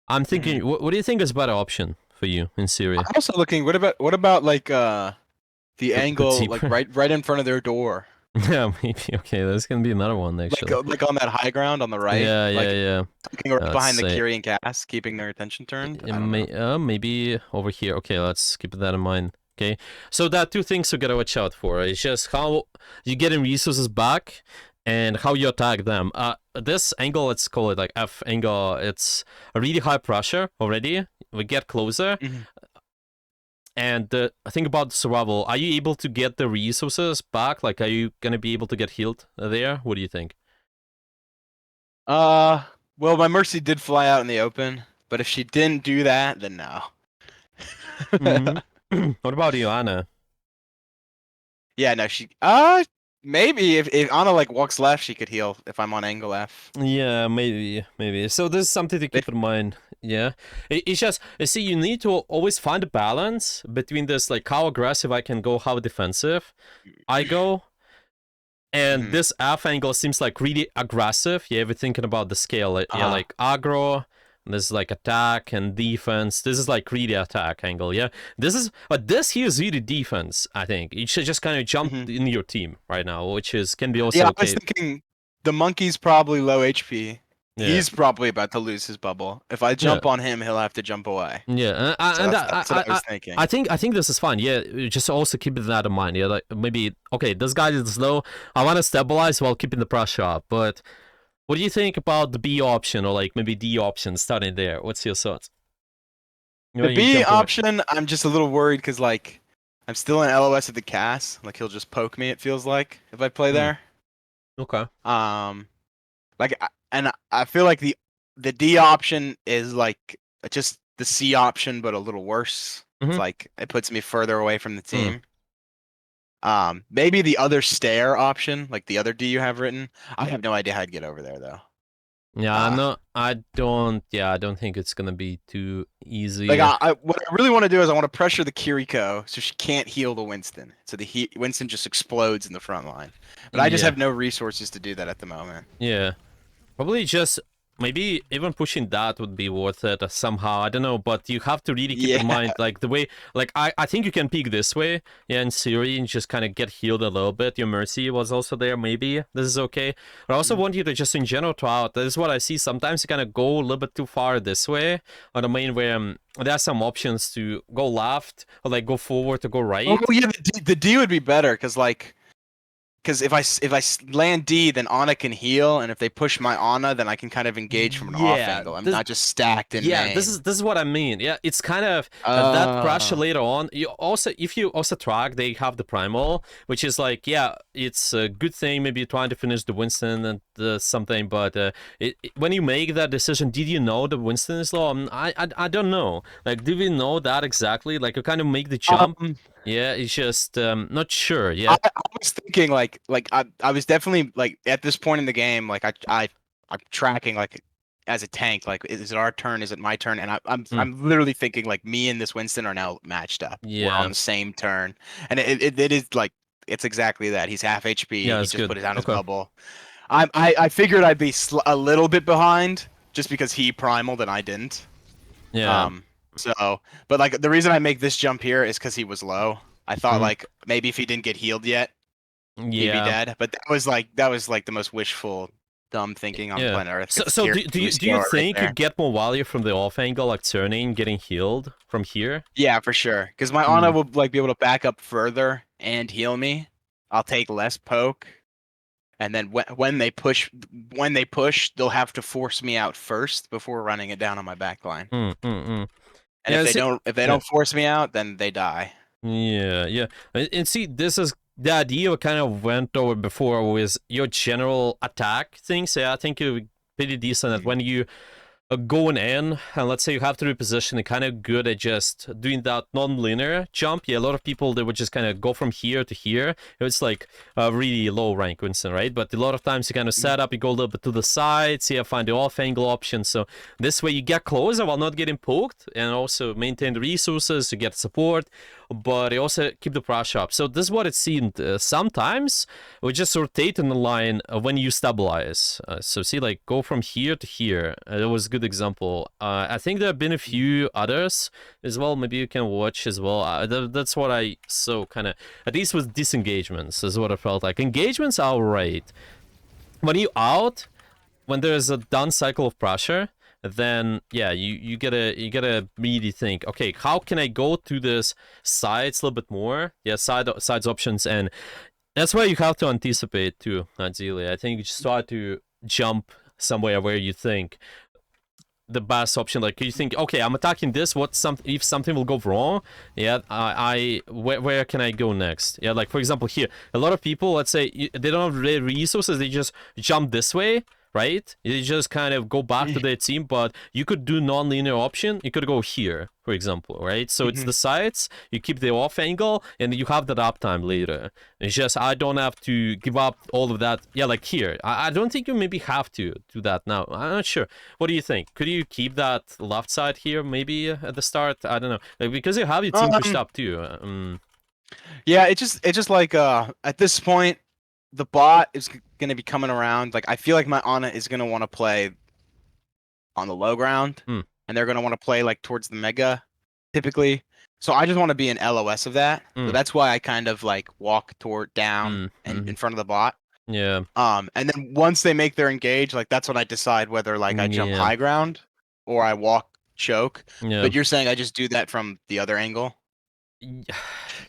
Speaker 1: I'm thinking, what do you think is a better option for you in Syria?
Speaker 2: I'm also looking. What about like the angle
Speaker 1: deeper.
Speaker 2: like right in front of their door?
Speaker 1: Yeah, maybe. Okay, there's gonna be another one actually.
Speaker 2: Like on that high ground on the right.
Speaker 1: Yeah,
Speaker 2: like,
Speaker 1: yeah.
Speaker 2: Looking right behind the
Speaker 1: say-
Speaker 2: Kyrian cast, keeping their attention turned. I don't know.
Speaker 1: Maybe over here. Okay, let's keep that in mind. Okay, so there are 2 things you gotta watch out for. It's just how you getting resources back and how you attack them. This angle, let's call it like F angle. It's a really high pressure already. We get closer. And I think about survival. Are you able to get the resources back? Like, are you gonna be able to get healed there? What do you think?
Speaker 2: Well, my Mercy did fly out in the open, but if she didn't do that, then no.
Speaker 1: Hmm. What about you, Anna?
Speaker 2: Yeah, no, she maybe if Anna like walks left, she could heal if I'm on angle F.
Speaker 1: Yeah, maybe. So this is something to keep in mind. Yeah, it's just see, you need to always find a balance between this, like how aggressive I can go, how defensive I go, and
Speaker 2: Mhm.
Speaker 1: this F angle seems like really aggressive. Yeah, if you're thinking about the scale, yeah, like aggro. This is like attack and defense. This is like really attack angle. Yeah, but this here is really defense. I think you should just kind of jump in your team right now, which can be also
Speaker 2: Yeah, I
Speaker 1: okay.
Speaker 2: was thinking the monkey's probably low HP.
Speaker 1: Yeah.
Speaker 2: He's probably about to lose his bubble. If I jump on him, he'll have to jump away.
Speaker 1: Yeah,
Speaker 2: So that's what I was thinking.
Speaker 1: I think this is fine. Yeah, just also keep that in mind. Yeah, like maybe okay, this guy is low. I want to stabilize while keeping the pressure up. But what do you think about the B option or like maybe D option starting there? What's your thoughts?
Speaker 2: The B option, I'm just a little worried because like I'm still in LOS at the cast. Like he'll just poke me. It feels like if I play there.
Speaker 1: Okay.
Speaker 2: And I feel like the D option is like just the C option, but a little worse. It's like it puts me further away from the team. Maybe the other stair option, like the other D you have written. I have no idea how to get over there though.
Speaker 1: Yeah, I don't think it's gonna be too easy.
Speaker 2: Like what I really want to do is I want to pressure the Kiriko so she can't heal the Winston. So the Winston just explodes in the front line. But I just have no resources to do that at the moment.
Speaker 1: Yeah. Probably just maybe even pushing that would be worth it somehow. I don't know, but you have to really keep in mind like the way like I think you can peek this way, yeah, in theory, and just kind of get healed a little bit. Your Mercy was also there, maybe. This is okay. But I also want you to just in general try out. This is what I see. Sometimes you kind of go a little bit too far this way on the main where there are some options to go left or like go forward to go right.
Speaker 2: Oh yeah, the D would be better because if I land D, then Ana can heal, and if they push my Ana, then I can kind of engage from an off angle. I'm not just stacked in main.
Speaker 1: This is what I mean. Yeah, it's kind of that pressure later on. You also, if you also track, they have the primal, which is like, yeah, it's a good thing. Maybe you're trying to finish the Winston and something, but when you make that decision, did you know the Winston is low? I don't know. Like, do we know that exactly? Like, you kind of make the jump. Yeah, it's just not sure. Yeah,
Speaker 2: I was thinking like I was definitely like at this point in the game, like I'm tracking like as a tank, like is it our turn? Is it my turn? And I'm literally thinking like me and this Winston are now matched up.
Speaker 1: Yeah,
Speaker 2: we're on the same turn, and it is like it's exactly that. He's half HP.
Speaker 1: Yeah,
Speaker 2: he just
Speaker 1: good.
Speaker 2: put it down his bubble. I figured I'd be a little bit behind just because he primaled and I didn't.
Speaker 1: Yeah.
Speaker 2: So, but like the reason I make this jump here is because he was low. I thought like maybe if he didn't get healed yet, he'd be dead. But that was like the most wishful, dumb thinking on planet Earth.
Speaker 1: So do you think you get more value from the off angle, like turning, getting healed from here?
Speaker 2: Yeah, for sure. Because my Ana will like be able to back up further and heal me. I'll take less poke, and then when they push, they'll have to force me out first before running it down on my back line. And if they don't force me out, then they die.
Speaker 1: Yeah. And see, this is the idea we kind of went over before with your general attack things. Yeah, I think you're pretty decent at when you going in, and let's say you have to reposition, and kind of good at just doing that non-linear jump. Yeah, a lot of people, they would just kind of go from here to here. It's like a really low rank Winston, right? But a lot of times you kind of set up, you go a little bit to the sides, you find the off angle option. So this way you get closer while not getting poked, and also maintain the resources to get support, but you also keep the pressure up. So this is what it seemed. Sometimes we just rotate in the line when you stabilize. So see, like go from here to here. It was a good example. I think there have been a few others as well. Maybe you can watch as well. That's what I saw, kind of, at least with disengagements is what I felt like. Engagements are right. When you out, when there's a down cycle of pressure, then yeah, you gotta really think, okay, how can I go to this sides a little bit more? Yeah, sides options, and that's why you have to anticipate too, ideally. I think you just try to jump somewhere where you think the best option? Like, you think, okay, I'm attacking this. If something will go wrong? Yeah, where can I go next? Yeah, like for example here, a lot of people, let's say they don't have the resources, they just jump this way, right? You just kind of go back to their team, but you could do non-linear option. You could go here, for example, right? So it's the sides, you keep the off angle, and you have that uptime later. It's just I don't have to give up all of that. Yeah, like here. I don't think you maybe have to do that now. I'm not sure. What do you think? Could you keep that left side here maybe at the start? I don't know. Like, because you have your team pushed up too.
Speaker 2: Yeah, it's just like at this point, the bot is gonna be coming around. Like I feel like my Ana is gonna want to play on the low ground, and they're gonna want to play like towards the mega, typically. So I just want to be an LOS of that. So that's why I kind of like walk toward down and in front of the bot.
Speaker 1: Yeah.
Speaker 2: And then once they make their engage, like that's when I decide whether like I jump high ground or I walk choke.
Speaker 1: Yeah.
Speaker 2: But you're saying I just do that from the other angle?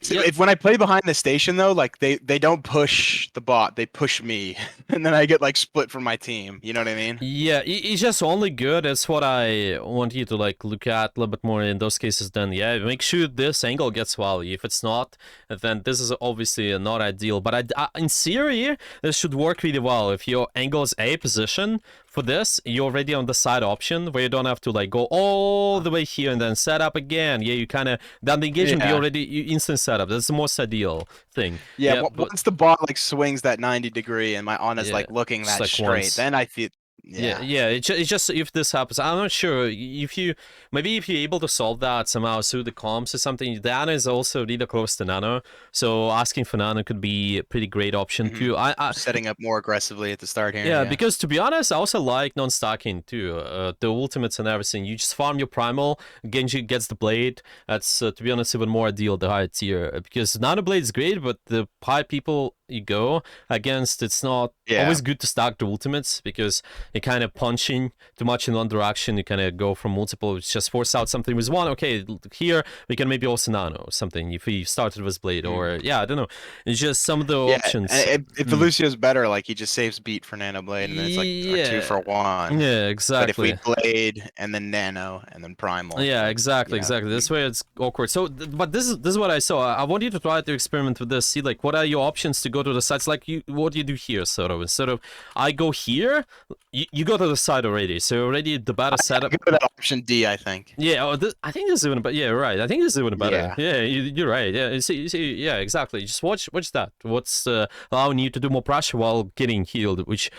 Speaker 2: So
Speaker 1: Yeah.
Speaker 2: when I play behind the station though, like they don't push the bot, they push me, and then I get like split from my team. You know what I mean?
Speaker 1: Yeah, it's just only good. That's what I want you to like look at a little bit more in those cases. Then yeah, make sure this angle gets value. If it's not, then this is obviously not ideal. But in theory, this should work really well. If your angle is A position for this, you're already on the side option where you don't have to like go all the way here and then set up again. Yeah, you kind of then the engagement be already instant setup. That's the most ideal thing.
Speaker 2: Yeah, once the bot like swings that 90-degree and my Ana's like looking that
Speaker 1: like
Speaker 2: straight,
Speaker 1: once.
Speaker 2: then I feel
Speaker 1: It's just if this happens, I'm not sure if you're able to solve that somehow through the comms or something. The Ana is also really close to Nano, so asking for Nano could be a pretty great option too. I
Speaker 2: setting up more aggressively at the start here.
Speaker 1: Yeah, because to be honest, I also like non-stacking too. The ultimates and everything. You just farm your primal, Genji gets the blade. That's to be honest even more ideal the higher tier, because Nano blade is great, but the high people you go against, it's not always good to stack the ultimates because you're kind of punching too much in one direction. You kind of go from multiple, which just force out something with one. Okay, here we can maybe also Nano or something if we started with blade, or I don't know. It's just some of the options.
Speaker 2: If the Lucio's better, like he just saves beat for Nano blade, and then it's like a 2-for-1.
Speaker 1: Yeah, exactly.
Speaker 2: But if we blade and then Nano and then primal.
Speaker 1: Yeah, exactly. That's where it's awkward. So, but this is what I saw. I want you to try to experiment with this. See, like, what are your options to go to the sides? Like, what do you do here, sort of? Instead of I go here, you go to the side already. So already the better setup.
Speaker 2: Go to that option D, I think.
Speaker 1: Yeah, I think this is even better. Yeah, right. I think this is even better. Yeah, you're right. Yeah, you see, yeah, exactly. Just watch that. What's allowing you to do more pressure while getting healed, which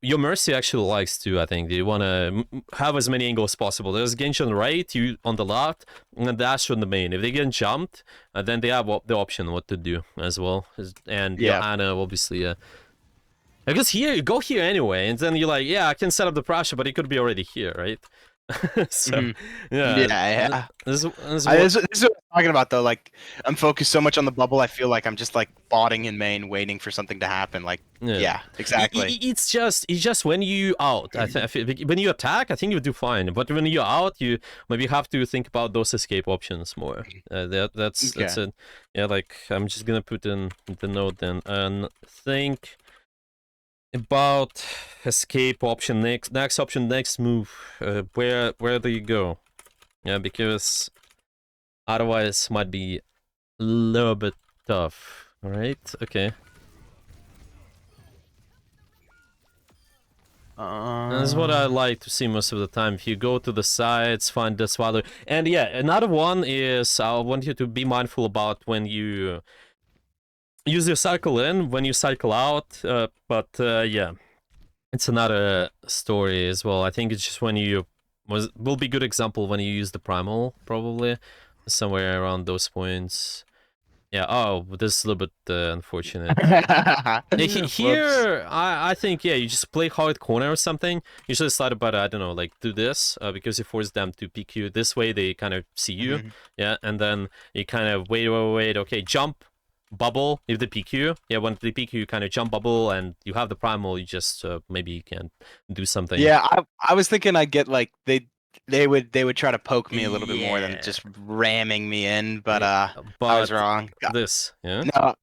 Speaker 1: your Mercy actually likes to, I think. You want to have as many angles as possible. There's Genji on the right, you on the left, and Dash on the main. If they get jumped, then they have the option what to do as well. And Ana, obviously, because here, you go here anyway, and then you're like, yeah, I can set up the pressure, but it could be already here, right? So, This is what
Speaker 2: I'm talking about, though. Like, I'm focused so much on the bubble, I feel like I'm just, like, botting in main, waiting for something to happen. Like, exactly.
Speaker 1: It's just when you out. I think when you attack, I think you do fine. But when you're out, you maybe have to think about those escape options more. That's it. Yeah, like, I'm just gonna put in the note then and think about escape option next option, next move. Where do you go? Yeah, because otherwise might be a little bit tough. All right, okay. That's what I like to see most of the time. If you go to the sides, find this value. And yeah, another one is I want you to be mindful about when you use your cycle in, when you cycle out. But yeah, it's another story as well. I think it's just when you will be good example when you use the primal, probably somewhere around those points. Yeah. Oh, this is a little bit unfortunate. Here, I think you just play hard corner or something. You should slide about I don't know, like do this because you force them to pick you this way. They kind of see you, and then you kind of wait. Okay, jump. Bubble if they peek you. Yeah, when they peek you, kind of jump bubble, and you have the primal. You just maybe you can do something.
Speaker 2: Yeah, I was thinking I'd get like they would try to poke me a little bit more than just ramming me in, but I was wrong.
Speaker 1: This,
Speaker 2: No,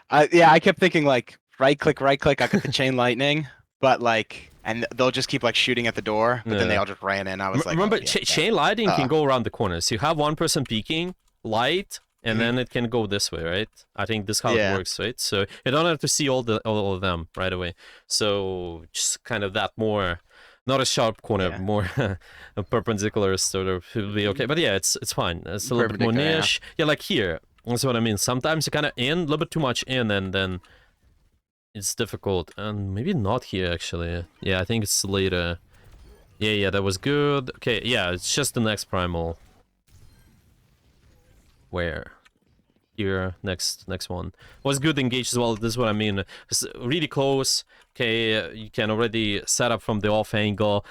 Speaker 2: I kept thinking like right click. I got the chain lightning, but like and they'll just keep like shooting at the door, but then they
Speaker 1: Yeah.
Speaker 2: all just ran in. I was like,
Speaker 1: Remember,
Speaker 2: oh, yeah,
Speaker 1: chain lighting can
Speaker 2: uh,
Speaker 1: go around the corners. You have one person peeking, light, and
Speaker 2: Mhm.
Speaker 1: then it can go this way, right? I think this is how it
Speaker 2: Yeah.
Speaker 1: works, right? So you don't have to see all of them right away. So just kind of that more, not a sharp corner,
Speaker 2: Yeah.
Speaker 1: more a perpendicular sort of will be okay. But yeah, it's fine. It's a little bit more
Speaker 2: Perpendicular, yeah.
Speaker 1: niche. Yeah, like here. That's what I mean. Sometimes you kind of in a little bit too much in, and then it's difficult. And maybe not here actually. Yeah, I think it's later. Yeah, that was good. Okay, yeah, it's just the next primal. Where? Here, next one. Was good engaged as well, this is what I mean. It's really close. Okay, you can already set up from the off angle.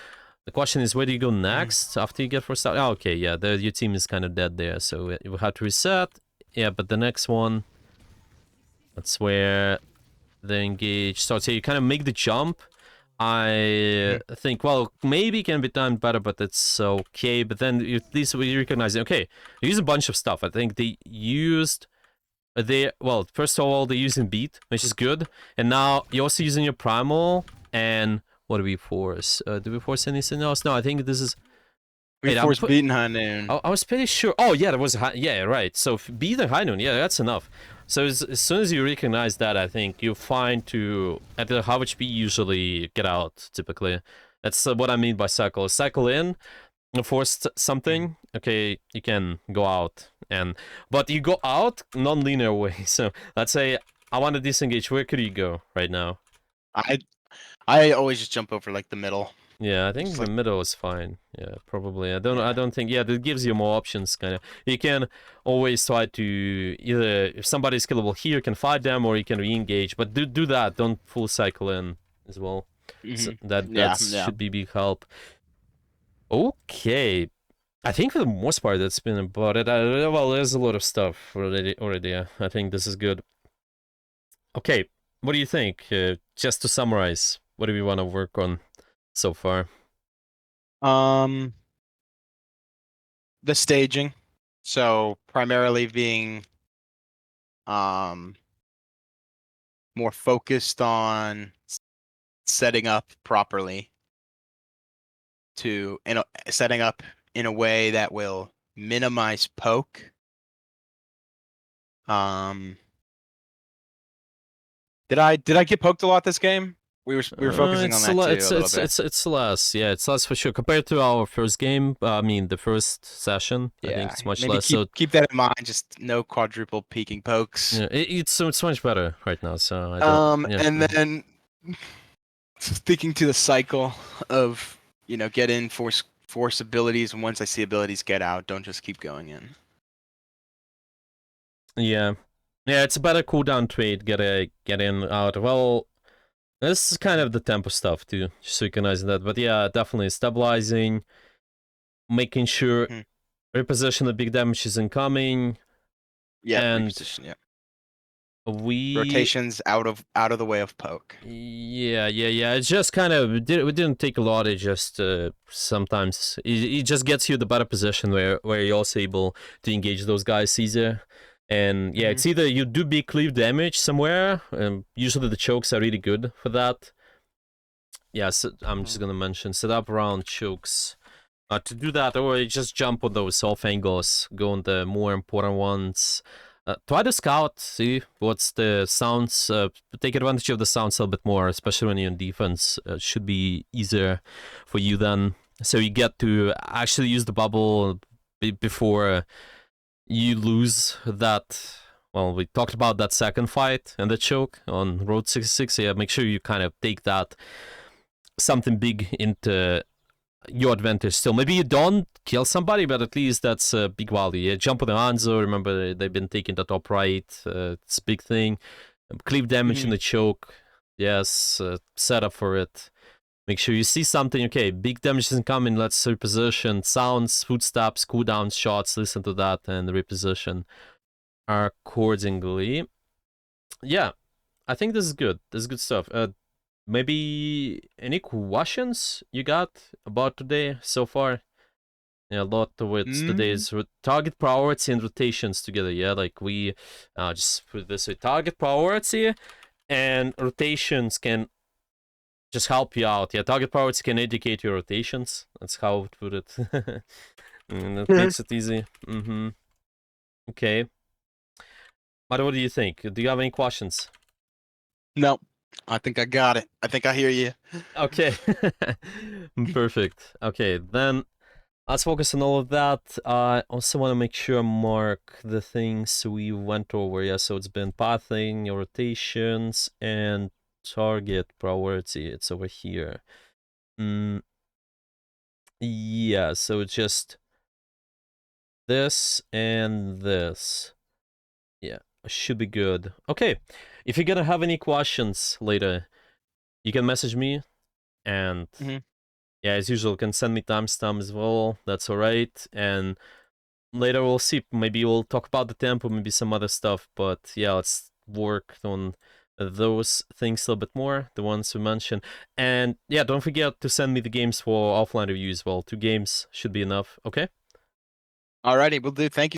Speaker 1: The question is, where do you go next after you get first out? Oh, okay, yeah, your team is kind of dead there, so you have to reset. Yeah, but the next one, that's where the engage starts. So you kind of make the jump. I think, well, maybe can be done better, but it's okay. But then at least we recognize, okay, they use a bunch of stuff. I think they used, well, first of all, they're using beat, which is good. And now you're also using your primal. And what do we force? Do we force anything else? No, I think this is.
Speaker 2: We
Speaker 1: Wait,
Speaker 2: forced beating high noon.
Speaker 1: I was pretty sure. Oh, yeah, that was high. Yeah, right. So beat and high noon. Yeah, that's enough. So as soon as you recognize that, I think you're fine to at the how much speed usually get out. Typically, that's what I mean by cycle. Cycle in, force something. Okay, you can go out, but you go out non-linear way. So let's say I want to disengage. Where could you go right now?
Speaker 2: I always just jump over like the middle.
Speaker 1: Yeah, I think
Speaker 2: Just
Speaker 1: the
Speaker 2: like,
Speaker 1: middle is fine. Yeah, probably. I
Speaker 2: yeah.
Speaker 1: don't think. Yeah, that gives you more options. Kind of. You can always try to either if somebody's killable here, you can fight them, or you can re-engage. But do that. Don't full cycle in as well. So that
Speaker 2: Yeah, yeah.
Speaker 1: should be big help. Okay, I think for the most part that's been about it. Well, there's a lot of stuff already. I think this is good. Okay, what do you think? Just to summarize, what do we want to work on so far?
Speaker 2: The staging. So primarily being more focused on setting up properly setting up in a way that will minimize poke. Did I get poked a lot this game? We were focusing on that too a little bit.
Speaker 1: It's less. Yeah, it's less for sure compared to our first game. I mean, the first session. I think
Speaker 2: Yeah,
Speaker 1: it's much
Speaker 2: maybe
Speaker 1: less. So
Speaker 2: keep that in mind. Just no quadruple peeking pokes.
Speaker 1: yeah, it's much better right now. So I don't. Yeah.
Speaker 2: And then sticking to the cycle of get in, force abilities, and once I see abilities, get out. Don't just keep going in.
Speaker 1: Yeah, it's a better cooldown trade. Get in out. Well, this is kind of the tempo stuff too. Just recognizing that. But yeah, definitely stabilizing, making sure reposition the big damage is incoming.
Speaker 2: Yeah,
Speaker 1: and
Speaker 2: reposition. Yeah.
Speaker 1: Rotations
Speaker 2: out of the way of poke.
Speaker 1: Yeah. It's just kind of we didn't take a lot. It just sometimes it just gets you the better position where you're also able to engage those guys easier. And yeah, it's either you do big cleave damage somewhere. Usually the chokes are really good for that. Yeah, so I'm just gonna mention set up around chokes. To do that, or you just jump on those off angles, go on the more important ones. Try to scout, see what's the sounds, take advantage of the sounds a little bit more, especially when you're in defense. Should be easier for you then. So you get to actually use the bubble before you lose that. Well, we talked about that second fight and the choke on Road 66. Yeah, make sure you kind of take that something big into your advantage still. Maybe you don't kill somebody, but at least that's a big value. Yeah, jump on the Hanzo, remember they've been taking the top right, it's a big thing. Cleave damage in the choke, yes, set up for it. Make sure you see something, okay, big damage isn't coming, let's reposition. Sounds, footsteps, cooldowns, shots, listen to that and reposition accordingly. Yeah, I think this is good. This is good stuff. Maybe any questions you got about today so far? Yeah, a lot of it today is target priority and rotations together. Yeah, like we just put this way: target priority and rotations can just help you out. Yeah, target priority can indicate your rotations. That's how I would put it. And that makes it easy. Okay. But what do you think? Do you have any questions?
Speaker 4: No, I think I got it. I think I hear you.
Speaker 1: Okay. Perfect. Okay, then let's focus on all of that. I also want to make sure I mark the things we went over. Yeah, so it's been pathing, your rotations, and target priority. It's over here. Yeah, so it's just this and this. Yeah, should be good. Okay, if you're gonna have any questions later, you can message me, and yeah, as usual, you can send me timestamp as well. That's all right. And later we'll see. Maybe we'll talk about the tempo, maybe some other stuff. But yeah, let's work on those things a little bit more, the ones we mentioned. And yeah, don't forget to send me the games for offline review as well. 2 games should be enough. Okay.
Speaker 4: Alrighty, we'll do. Thank you.